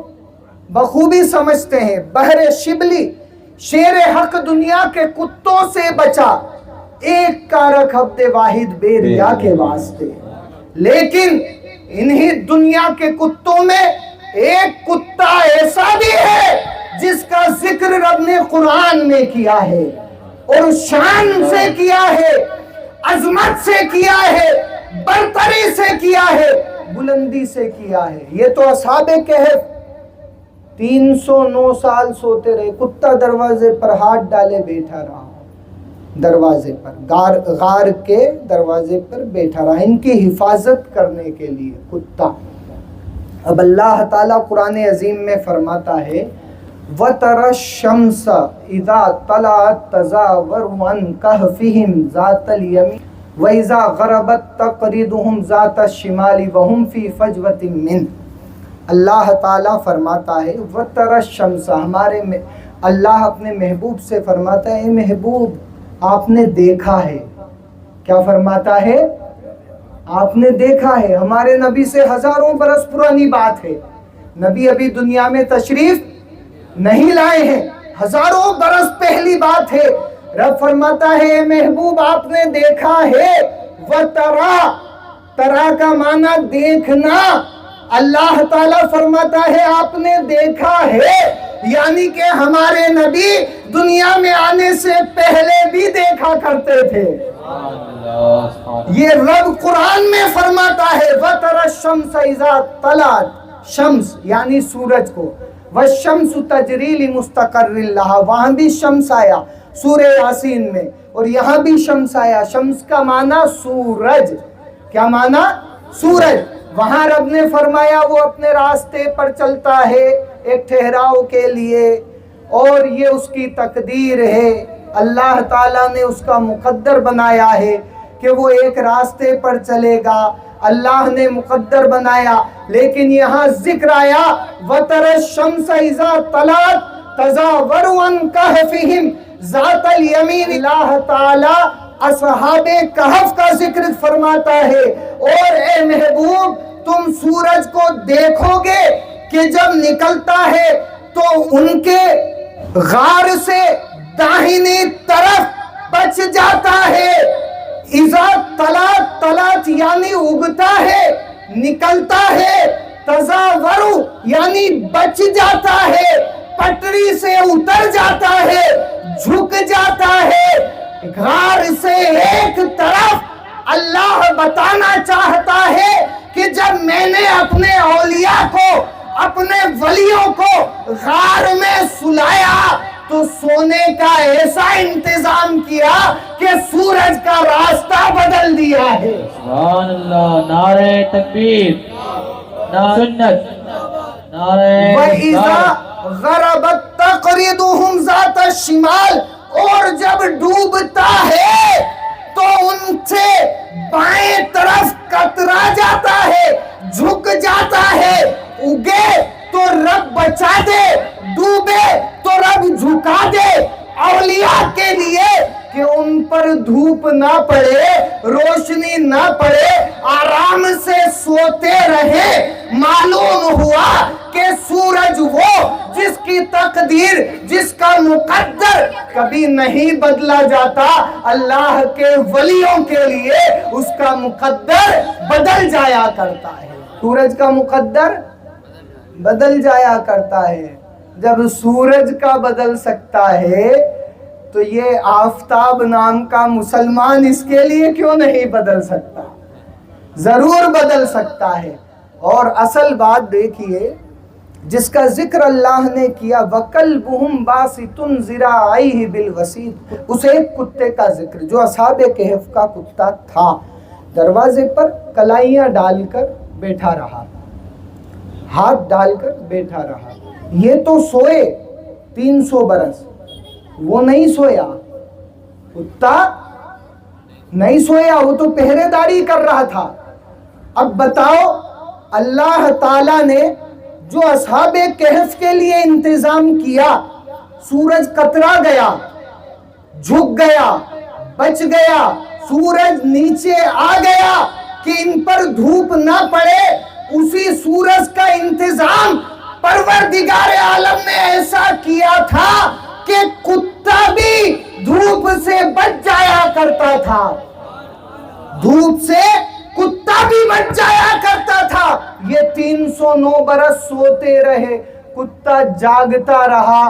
بخوبی سمجھتے ہیں. بحر شبلی شیر حق دنیا کے کتوں سے بچا، ایک کا رکھ عبد واحد بے ریا کے واسطے. لیکن انہی دنیا کے کتوں میں ایک کتا ایسا بھی ہے جس کا ذکر رب نے قرآن میں کیا ہے اور شان سے کیا ہے، عظمت سے کیا ہے، برتری سے کیا ہے، بلندی سے کیا ہے. یہ تو اصحاب کہف 309 سال سوتے رہے. کتا دروازے پر ہاتھ ڈالے بیٹھا رہا، دروازے پر، غار کے دروازے پر بیٹھا رہا ان کی حفاظت کرنے کے لیے کتا. اب اللہ تعالیٰ قرآن عظیم میں فرماتا ہے وَتَرَى الشَّمْسَ إِذَا طَلَعَتْ تَزَاوَرُ عَنْ كَهْفِهِمْ ذَاتَ الْيَمِينِ وَإِذَا غَرَبَتْ تَقْرِضُهُمْ ذَاتَ الشِّمَالِ وَهُمْ فِي فَجْوَةٍ مِّنْهُ. اللہ تعالیٰ فرماتا ہے وَتَرَى الشَّمْسَ. ہمارے میں اللہ اپنے محبوب سے فرماتا ہے اے محبوب آپ نے دیکھا ہے. کیا فرماتا ہے؟ آپ نے دیکھا ہے ہمارے نبی سے ہزاروں برس پرانی بات ہے، نبی ابھی دنیا میں تشریف نہیں لائے ہیں، ہزاروں برس پہلی بات ہے۔ رب فرماتا ہے اے محبوب آپ نے دیکھا ہے، وَتَرَا، ترا کا معنی دیکھنا، اللہ تعالیٰ فرماتا ہے آپ نے دیکھا ہے، یعنی کہ ہمارے نبی دنیا میں آنے سے پہلے بھی دیکھا کرتے تھے۔ یہ رب قرآن میں فرماتا ہے وَتَرَا الشَّمْسَ اِذَا طَلَعَتْ، شمس یعنی سورج کو، وَالشَّمْسُ تَجْرِي لِمُسْتَقَرٍّ لَهَا، وہاں بھی شمس آیا سورہ یاسین میں، اور یہاں بھی شمس آیا۔ شمس کا معنی سورج، کیا معنی؟ سورج۔ وہاں رب نے فرمایا وہ اپنے راستے پر چلتا ہے ایک ٹھہراؤ کے لیے، اور یہ اس کی تقدیر ہے، اللہ تعالیٰ نے اس کا مقدر بنایا ہے کہ وہ ایک راستے پر چلے گا، اللہ نے مقدر بنایا۔ لیکن یہاں ذکر آیا وَتَرَا الشَّمْسَ اِذَا طَلَعَتْ تَزَاوَرُ عَنْ كَهْفِهِمْ ذات الیمین، اللہ تعالیٰ اصحاب کہف کا ذکر فرماتا ہے۔ اور اے محبوب تم سورج کو دیکھو گے کہ جب نکلتا ہے تو ان کے غار سے داہنی طرف بچ جاتا ہے۔ اذا طلعت، طلعت یعنی اگتا ہے، نکلتا ہے، تزاورو یعنی بچ جاتا ہے، پٹری سے اتر جاتا ہے، جھک جاتا ہے۔ غار سے ایک طرف اللہ بتانا چاہتا ہے کہ جب میں نے اپنے اولیاء کو، اپنے ولیوں کو غار میں سلایا تو سونے کا ایسا انتظام کیا کہ سورج کا راستہ بدل دیا ہے۔ سبحان اللہ، نعرہ تکبیر، نعرہ سنت، نعرہ وَإِذَا غَرَبَتْ تَقْرِضُهُمْ ذَاتَ الشِّمَالِ، اور جب ڈوبتا ہے تو ان سے بائیں طرف کترا جاتا ہے، جھک جاتا ہے۔ اگے تو رب بچا دے، ڈوبے تو رب جھکا دے، اولیاء کے لیے کہ ان پر دھوپ نہ پڑے، روشنی نہ پڑے، آرام سے سوتے رہے۔ معلوم ہوا کہ سورج وہ جس کی تقدیر، جس کا مقدر کبھی نہیں بدلا جاتا، اللہ کے ولیوں کے لیے اس کا مقدر بدل جایا کرتا ہے۔ سورج کا مقدر بدل جایا کرتا ہے۔ جب سورج کا بدل سکتا ہے تو یہ آفتاب نام کا مسلمان اس کے لیے کیوں نہیں بدل سکتا؟ ضرور بدل سکتا ہے۔ اور اصل بات دیکھیے جس کا ذکر اللہ نے کیا وَقَلْبُهُمْ بَاسِطٌ ذِرَاعَيْهِ بِالْوَسِيدِ، اس ایک کتے کا ذکر جو اصحاب کہف کا کتا تھا، دروازے پر کلائیاں ڈال کر بیٹھا رہا، ہاتھ ڈال کر بیٹھا رہا۔ یہ تو سوئے 300 برس، وہ نہیں سویا، کتا نہیں سویا، وہ تو پہرے داری کر رہا تھا۔ اب بتاؤ اللہ تعالیٰ نے جو اصحاب کہف کے لیے انتظام کیا، سورج کترا گیا، جھک گیا، بچ گیا، سورج نیچے آ گیا کہ ان پر دھوپ نہ پڑے، اسی سورج کا انتظام پروردگار عالم نے ایسا کیا تھا کہ کتا بھی دھوپ سے بچ جایا کرتا تھا، دھوپ سے کتا بھی بچ جایا کرتا تھا۔ یہ 309 برس سوتے رہے، کتا جاگتا رہا،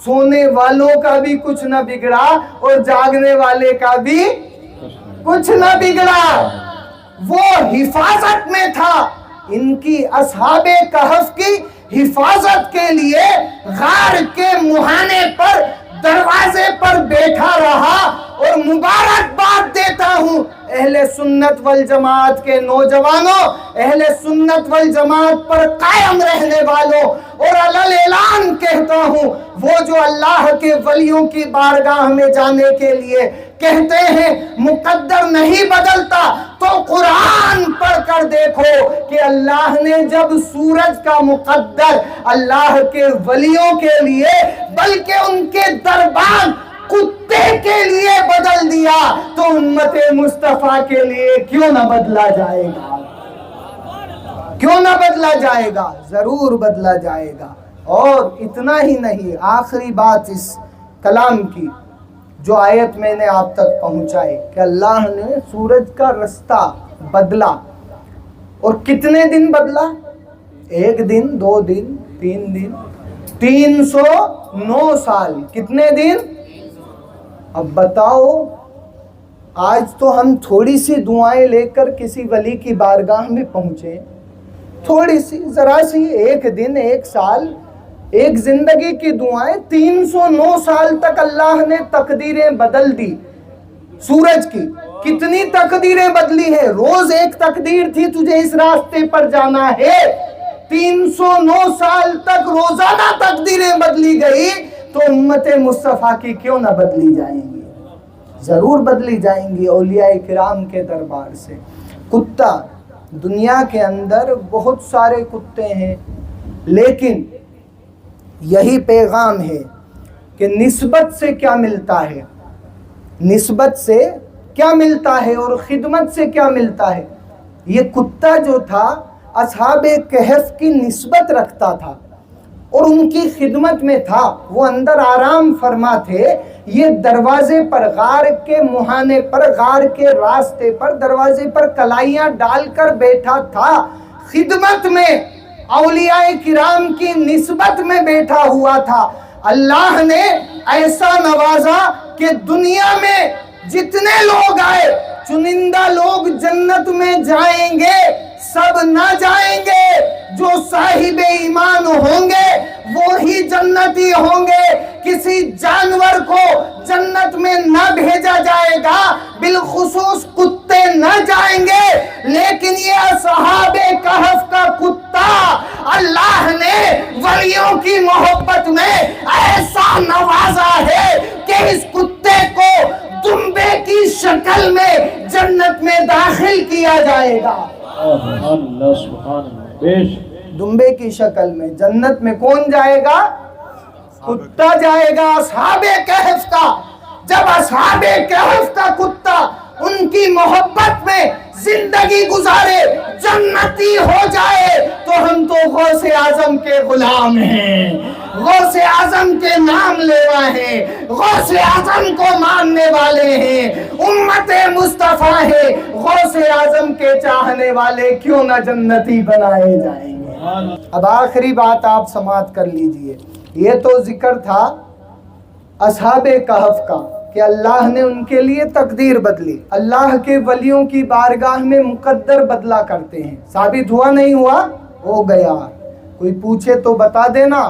سونے والوں کا بھی کچھ نہ بگڑا اور جاگنے والے کا بھی کچھ نہ بگڑا، وہ حفاظت میں تھا۔ ان کی اصحاب کہف کی حفاظت کے لیے غار کے مہانے پر، دروازے پر بیٹھا رہا۔ اور مبارکباد دیتا ہوں اہل سنت والجماعت کے نوجوانوں، اہل سنت والجماعت پر قائم رہنے والوں، اور علل اعلان کہتا ہوں وہ جو اللہ کے ولیوں کی بارگاہ میں جانے کے لیے کہتے ہیں مقدر نہیں بدلتا، تو قرآن پڑھ کر دیکھو کہ اللہ نے جب سورج کا مقدر اللہ کے ولیوں کے لیے بلکہ ان کے دربان کتے کے لیے بدل دیا تو امت مصطفیٰ کے لیے کیوں نہ بدلا جائے گا؟ کیوں نہ بدلا جائے گا؟ ضرور بدلا جائے گا۔ اور اتنا ہی نہیں، آخری بات اس کلام کی جو آیت میں نے آپ تک پہنچائی کہ اللہ نے سورج کا رستہ بدلا، اور کتنے دن بدلا؟ 1 دن، 2 دن، 3 دن، 309 سال۔ کتنے دن؟ اب بتاؤ، آج تو ہم تھوڑی سی دعائیں لے کر کسی ولی کی بارگاہ میں پہنچے، تھوڑی سی، ذرا سی، 1 دن، 1 سال، 1 زندگی کی دعائیں، 309 سال تک اللہ نے تقدیریں بدل دی سورج کی۔ کتنی تقدیریں بدلی ہے؟ روز ایک تقدیر تھی، تجھے اس راستے پر جانا ہے، 309 سال تک روزانہ تقدیریں بدلی گئی، تو امت مصطفیٰ کی کیوں نہ بدلی جائیں گی؟ ضرور بدلی جائیں گی اولیاء کرام کے دربار سے۔ کتا، دنیا کے اندر بہت سارے کتے ہیں، لیکن یہی پیغام ہے کہ نسبت سے کیا ملتا ہے، نسبت سے کیا ملتا ہے اور خدمت سے کیا ملتا ہے۔ یہ کتا جو تھا اصحاب کہف کی نسبت رکھتا تھا اور ان کی خدمت میں تھا، وہ اندر آرام فرما تھے، یہ دروازے پر، غار کے مہانے پر، غار کے راستے پر، دروازے پر کلائیاں ڈال کر بیٹھا تھا، خدمت میں، اولیاء کرام کی نسبت میں بیٹھا ہوا تھا۔ اللہ نے ایسا نوازا کہ دنیا میں جتنے لوگ آئے، چنندہ لوگ جنت میں جائیں گے، سب نہ جائیں گے، جو صاحب ایمان ہوں گے وہی جنتی ہوں گے، کسی جانور کو جنت میں نہ بھیجا جائے گا، بالخصوص کتے نہ جائیں گے، لیکن یہ اصحاب کہف کا کتا اللہ نے ولیوں کی محبت میں ایسا نوازا ہے کہ اس کتے کو دمبے کی شکل میں جنت میں داخل کیا جائے گا۔ اللہ سبحان اللہ، دمبے کی شکل میں جنت میں کون جائے گا؟ کتا جائے گا، اصحاب کہف کا۔ جب اصحاب کہف کا کتا ان کی محبت میں زندگی گزارے، جنتی ہو جائے، تو ہم تو غوث اعظم کے غلام ہیں، غوث اعظم کے نام لیوا ہیں، غوث اعظم کو ماننے والے ہیں، امت مصطفیٰ ہے، غوث اعظم کے چاہنے والے کیوں نہ جنتی بنائے جائیں گے۔ اب آخری بات آپ سماعت کر لیجئے، یہ تو ذکر تھا اصحاب کہف کا کہ اللہ نے ان کے لیے تقدیر بدلی۔ اللہ کے ولیوں کی بارگاہ میں مقدر بدلا کرتے ہیں، ثابت ہوا نہیں ہوا؟ ہو گیا۔ کوئی پوچھے تو بتا دینا،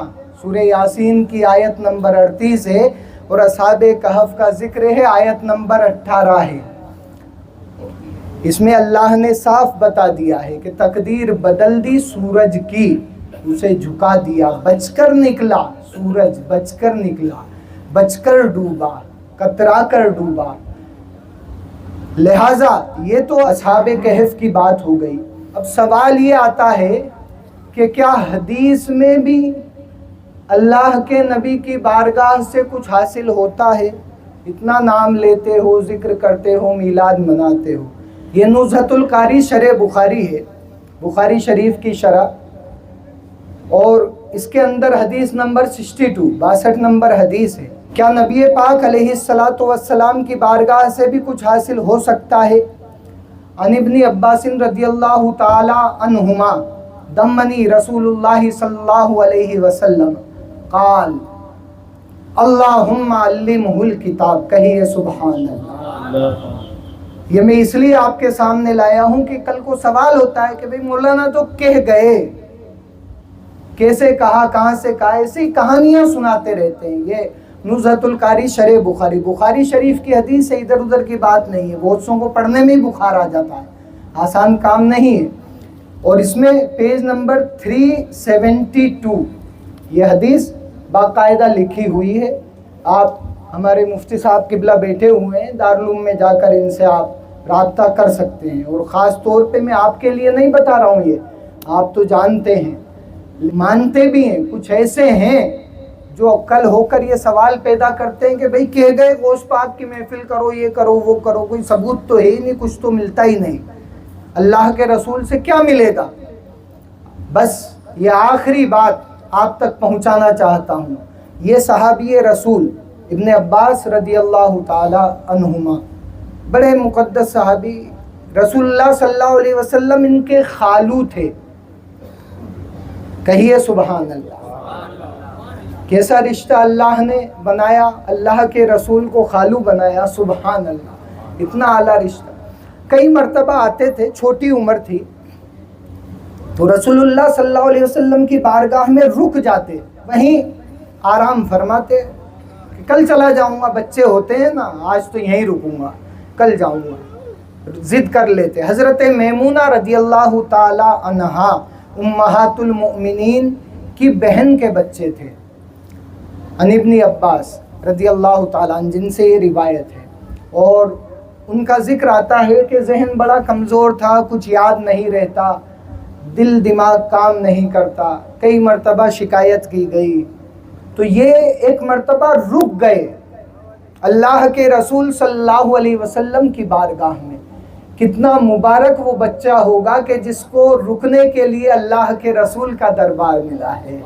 سورہ یاسین کی آیت نمبر 38 ہے اور اصحاب کہف کا ذکر ہے آیت نمبر 18 ہے۔ اس میں اللہ نے صاف بتا دیا ہے کہ تقدیر بدل دی سورج کی، اسے جھکا دیا، بچ کر نکلا سورج، بچ کر نکلا، بچ کر ڈوبا، کترا کر ڈوبا۔ لہٰذا یہ تو اصحاب کہف کی بات ہو گئی۔ اب سوال یہ آتا ہے کہ کیا حدیث میں بھی اللہ کے نبی کی بارگاہ سے کچھ حاصل ہوتا ہے؟ اتنا نام لیتے ہو، ذکر کرتے ہو، میلاد مناتے ہو۔ یہ نزہۃ القاری شرح بخاری ہے، بخاری شریف کی شرح، اور اس کے اندر حدیث نمبر 62 نمبر حدیث ہے۔ کیا نبی پاک علیہ الصلاۃ والسلام کی بارگاہ سے بھی کچھ حاصل ہو سکتا ہے؟ عن ابن عباس رضی اللہ تعالی عنہما دمنی رسول اللہ صلی اللہ علیہ وسلم قال اللہم علمہ الکتاب، کہیے سبحان اللہ۔ یہ میں اس لیے آپ کے سامنے لایا ہوں کہ کل کو سوال ہوتا ہے کہ بھئی مولانا تو کہہ گئے، کیسے کہا، کہاں سے کہا، ایسی کہانیاں سناتے رہتے ہیں۔ یہ نزہۃ القاری شرح بخاری، بخاری شریف کی حدیث ہے، ادھر ادھر کی بات نہیں ہے، بہت سوں کو پڑھنے میں بخار آ جاتا ہے، آسان کام نہیں ہے۔ اور اس میں پیج نمبر 372 یہ حدیث باقاعدہ لکھی ہوئی ہے۔ آپ ہمارے مفتی صاحب قبلہ بیٹھے ہوئے ہیں، دارالعلوم میں جا کر ان سے آپ رابطہ کر سکتے ہیں، اور خاص طور پہ میں آپ کے لیے نہیں بتا رہا ہوں، یہ آپ تو جانتے ہیں، مانتے بھی ہیں۔ کچھ ایسے ہیں جو کل ہو کر یہ سوال پیدا کرتے ہیں کہ بھئی کہہ گئے غوث پاک کی محفل کرو، یہ کرو وہ کرو، کوئی ثبوت تو ہے ہی نہیں، کچھ تو ملتا ہی نہیں، اللہ کے رسول سے کیا ملے گا؟ بس یہ آخری بات آپ تک پہنچانا چاہتا ہوں. یہ صحابی رسول ابن عباس رضی اللہ تعالی عنہما بڑے مقدس صحابی، رسول اللہ صلی اللہ علیہ وسلم ان کے خالو تھے. کہیے سبحان اللہ. کیسا رشتہ اللہ نے بنایا، اللہ کے رسول کو خالو بنایا، سبحان اللہ، اتنا اعلیٰ رشتہ. کئی مرتبہ آتے تھے، چھوٹی عمر تھی تو رسول اللہ صلی اللہ علیہ وسلم کی بارگاہ میں رک جاتے، وہیں آرام فرماتے کہ کل چلا جاؤں گا، بچے ہوتے ہیں نا، آج تو یہیں رکوں گا، کل جاؤں گا، ضد کر لیتے. حضرت میمونہ رضی اللہ تعالی عنہا امہات المؤمنین کی بہن کے بچے تھے، عن ابن عباس رضی اللہ تعالیٰ عنہ، جن سے یہ روایت ہے. اور ان کا ذکر آتا ہے کہ ذہن بڑا کمزور تھا، کچھ یاد نہیں رہتا، دل دماغ کام نہیں کرتا، کئی مرتبہ شکایت کی گئی. تو یہ ایک مرتبہ رک گئے اللہ کے رسول صلی اللہ علیہ وسلم کی بارگاہ میں. کتنا مبارک وہ بچہ ہوگا کہ جس کو رکنے کے لیے اللہ کے رسول کا دربار ملا ہے.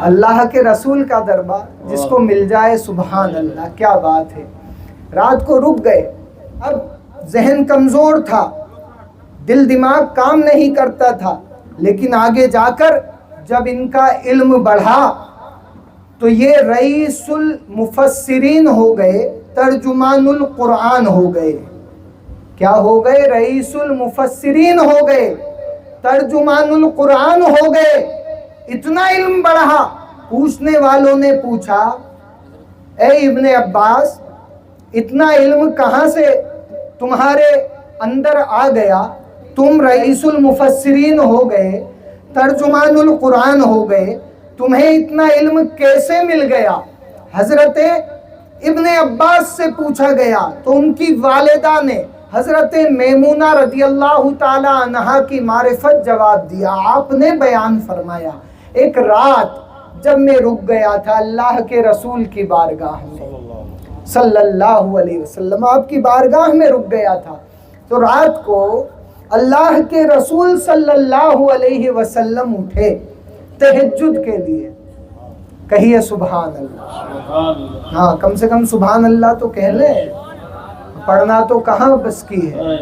اللہ کے رسول کا دربار جس کو مل جائے، سبحان اللہ، کیا بات ہے. رات کو رک گئے. اب ذہن کمزور تھا، دل دماغ کام نہیں کرتا تھا، لیکن آگے جا کر جب ان کا علم بڑھا تو یہ رئیس المفسرین ہو گئے، ترجمان القرآن ہو گئے. کیا ہو گئے؟ رئیس المفسرین ہو گئے، ترجمان القرآن ہو گئے. اتنا علم بڑھا، پوچھنے والوں نے پوچھا، اے ابن عباس، اتنا علم کہاں سے تمہارے اندر آ گیا؟ تم رئیس المفسرین ہو گئے، ترجمان القرآن ہو گئے، تمہیں اتنا علم کیسے مل گیا؟ حضرت ابن عباس سے پوچھا گیا تو ان کی والدہ نے حضرت میمونہ رضی اللہ تعالی عنہا کی معرفت جواب دیا. آپ نے بیان فرمایا، ایک رات جب میں رک گیا تھا اللہ کے رسول کی بارگاہ میں صلی اللہ علیہ وسلم، آپ کی بارگاہ میں رک گیا تھا، تو رات کو اللہ کے رسول صلی اللہ علیہ وسلم اٹھے تہجد کے لیے. کہیے سبحان اللہ. ہاں، کم سے کم سبحان اللہ تو کہہ لیں. پڑھنا تو کہاں بس کی ہے،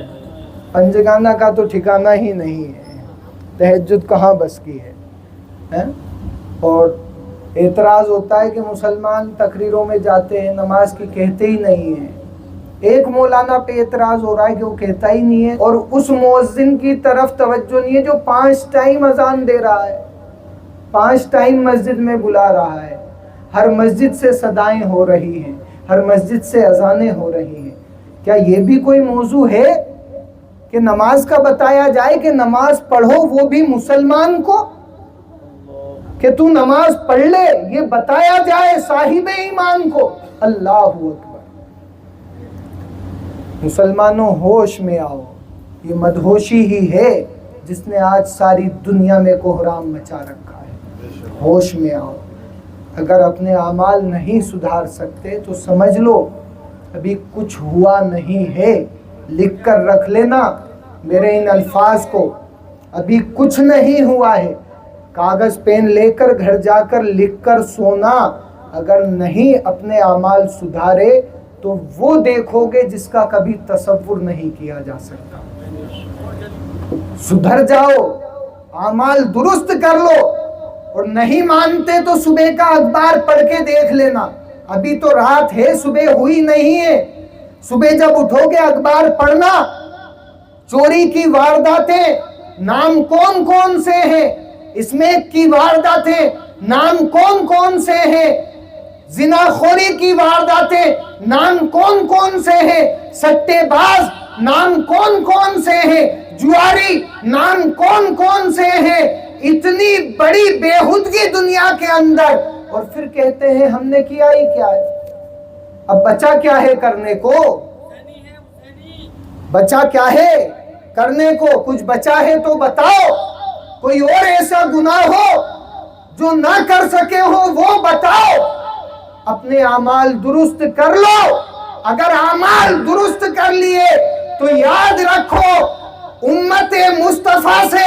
پنجگانہ کا تو ٹھکانہ ہی نہیں ہے، تہجد کہاں بس کی ہے. اور اعتراض ہوتا ہے کہ مسلمان تقریروں میں جاتے ہیں، نماز کی کہتے ہی نہیں ہیں. ایک مولانا پہ اعتراض ہو رہا ہے کہ وہ کہتا ہی نہیں ہے، اور اس مؤذن کی طرف توجہ نہیں ہے جو 5 ٹائم اذان دے رہا ہے، 5 ٹائم مسجد میں بلا رہا ہے. ہر مسجد سے صدائیں ہو رہی ہیں، ہر مسجد سے اذانیں ہو رہی ہیں. کیا یہ بھی کوئی موضوع ہے کہ نماز کا بتایا جائے کہ نماز پڑھو، وہ بھی مسلمان کو، کہ تو نماز پڑھ لے، یہ بتایا جائے صاحب ایمان کو؟ اللہ اکبر. مسلمانوں ہوش میں آؤ. یہ مدہوشی ہی ہے جس نے آج ساری دنیا میں کوہرام مچا رکھا ہے. ہوش میں آؤ. اگر اپنے اعمال نہیں سدھار سکتے تو سمجھ لو ابھی کچھ ہوا نہیں ہے. لکھ کر رکھ لینا میرے ان الفاظ کو، ابھی کچھ نہیں ہوا ہے. کاغذ پین لے کر گھر جا کر لکھ کر سونا. اگر نہیں اپنے اعمال سدھارے تو وہ دیکھو گے جس کا کبھی تصور نہیں کیا جا سکتا. سدھر جاؤ، اعمال درست کر لو. اور نہیں مانتے تو صبح کا اخبار پڑھ کے دیکھ لینا. ابھی تو رات ہے، صبح ہوئی نہیں ہے. صبح جب اٹھو گے اخبار پڑھنا. چوری کی وارداتیں نام کون کون سے ہیں؟ اسمیک کی وارداتیں نام کون کون سے ہیں؟ زنا خوری کی وارداتیں نام کون کون سے ہیں؟ سٹے باز نام کون کون سے ہیں؟ جواری نام کون کون سے ہیں؟ اتنی بڑی بےہودگی دنیا کے اندر، اور پھر کہتے ہیں ہم نے کیا ہی کیا ہے. اب بچا کیا ہے کرنے کو؟ بچا کیا ہے کرنے کو؟ کچھ بچا ہے تو بتاؤ. کوئی اور ایسا گناہ ہو جو جو نہ کر سکے ہو وہ بتاؤ، اپنے اعمال درست کر لو۔ اگر اعمال درست کر لیے تو یاد رکھو امت مصطفیٰ سے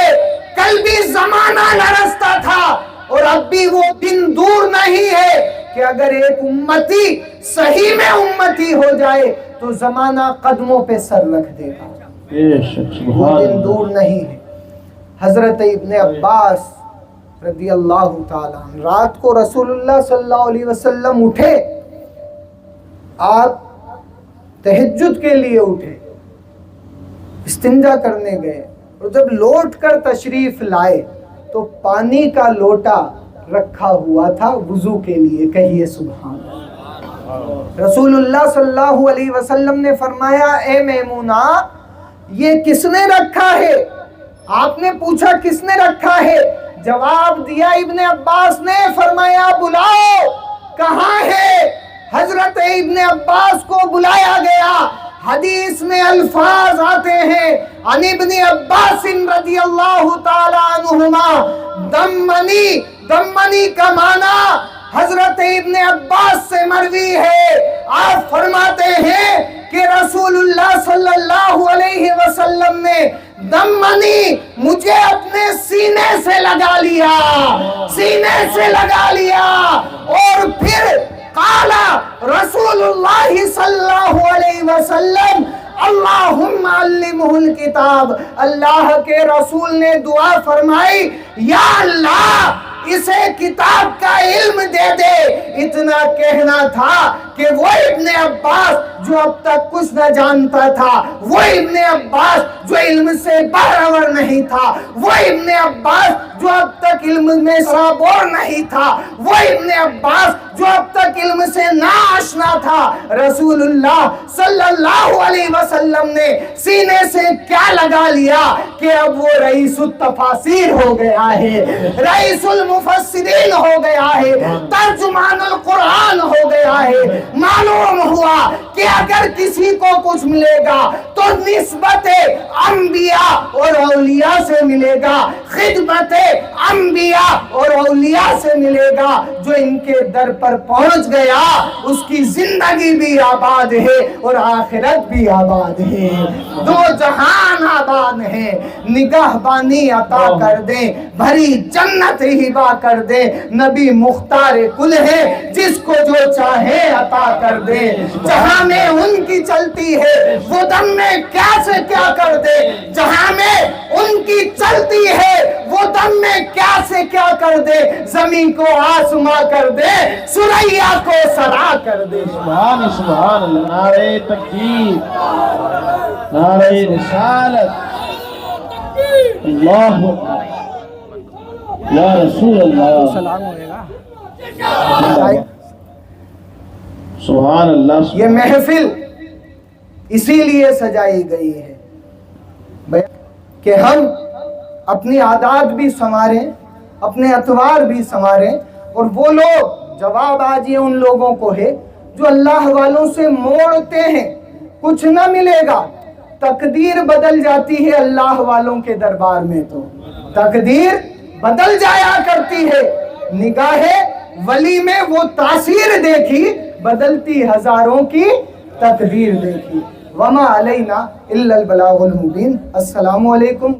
کل بھی زمانہ لرزتا تھا اور اب بھی وہ دن دور نہیں ہے کہ اگر ایک امتی صحیح میں امتی ہو جائے تو زمانہ قدموں پہ سر رکھ دے گا، بے شک وہ سبحان دن دور نہیں ہے۔ حضرت ابن عباس رضی اللہ تعالیٰ عنہ رات کو رسول اللہ صلی اللہ علیہ وسلم اٹھے، آپ تہجد کے لیے اٹھے، استنجا کرنے گئے، اور جب لوٹ کر تشریف لائے تو پانی کا لوٹا رکھا ہوا تھا وضو کے لیے، کہیے سبحان اللہ۔ رسول اللہ صلی اللہ علیہ وسلم نے فرمایا اے میمونہ یہ کس نے رکھا ہے؟ آپ نے پوچھا کس نے رکھا ہے؟ جواب دیا ابن عباس نے، فرمایا بلاؤ، کہاں ہے؟ حضرت ابن عباس کو بلایا گیا۔ حدیث میں الفاظ آتے ہیں عن ابن عباس رضی اللہ تعالی عنہما، دمنی کا معنی حضرت ابن عباس سے مروی ہے۔ آپ فرماتے ہیں کہ رسول اللہ صلی اللہ علیہ وسلم نے دمنی مجھے اپنے سینے سے لگا لیا، سینے سے لگا لیا، اور پھر قال رسول اللہ صلی اللہ علیہ وسلم اللہم علمہ الکتاب، اللہ کے رسول نے دعا فرمائی یا اللہ اسے کتاب کا علم دے دے۔ اتنا کہنا تھا کہ وہ ابن عباس جو اب تک کچھ نہ جانتا تھا، وہ ابن عباس جو علم سے باخبر نہیں تھا، وہ ابن عباس جو اب تک علم میں سرابور نہیں تھا، وہ ابن عباس جو اب تک علم سے ناآشنا تھا، رسول اللہ صلی اللہ علیہ وسلم نے سینے سے کیا لگا لیا کہ اب وہ رئیس التفاسیر ہو گیا ہے، رئیس المفسرین ہو گیا ہے، ترجمان القرآن ہو گیا ہے۔ معلوم ہوا کہ اگر کسی کو کچھ ملے گا تو نسبت انبیاء اور اولیاء سے ملے گا، خدمت انبیاء اور اولیاء سے ملے گا۔ جو ان کے در پر پہنچ گیا اس کی زندگی بھی آباد ہے اور آخرت بھی آباد ہے، دو جہان آباد ہیں۔ نگاہ بانی عطا کر دیں، بھری جنت ہبا کر دیں، نبی مختار کل ہے جس کو جو چاہے عطا کر دے۔ جہاں میں ان کی چلتی ہے وہ دم میں کیا سے کیا کر دے، جہاں میں ان کی چلتی ہے وہ دم میں کیا سے کیا کر دے، زمین کو آسماں کر دے، سریا کو سرا کر دے۔ سبحان سبحان اللہ، نعرہ تکبیر، نعرہ رسالت، اللہ اکبر، یا رسول اللہ، سبحان اللہ۔ یہ محفل اسی لیے سجائی گئی ہے کہ ہم اپنی عادات بھی سنواریں، اپنے اطوار بھی سنواریں، اور وہ لوگ جواب آج یہ ان لوگوں کو ہے جو اللہ والوں سے موڑتے ہیں، کچھ نہ ملے گا، تقدیر بدل جاتی ہے اللہ والوں کے دربار میں، تو تقدیر بدل جایا کرتی ہے۔ نگاہ ولی میں وہ تاثیر دیکھی، بدلتی ہزاروں کی تقدیر دیکھی۔ وما علینا الا البلاغ المبین۔ السلام علیکم۔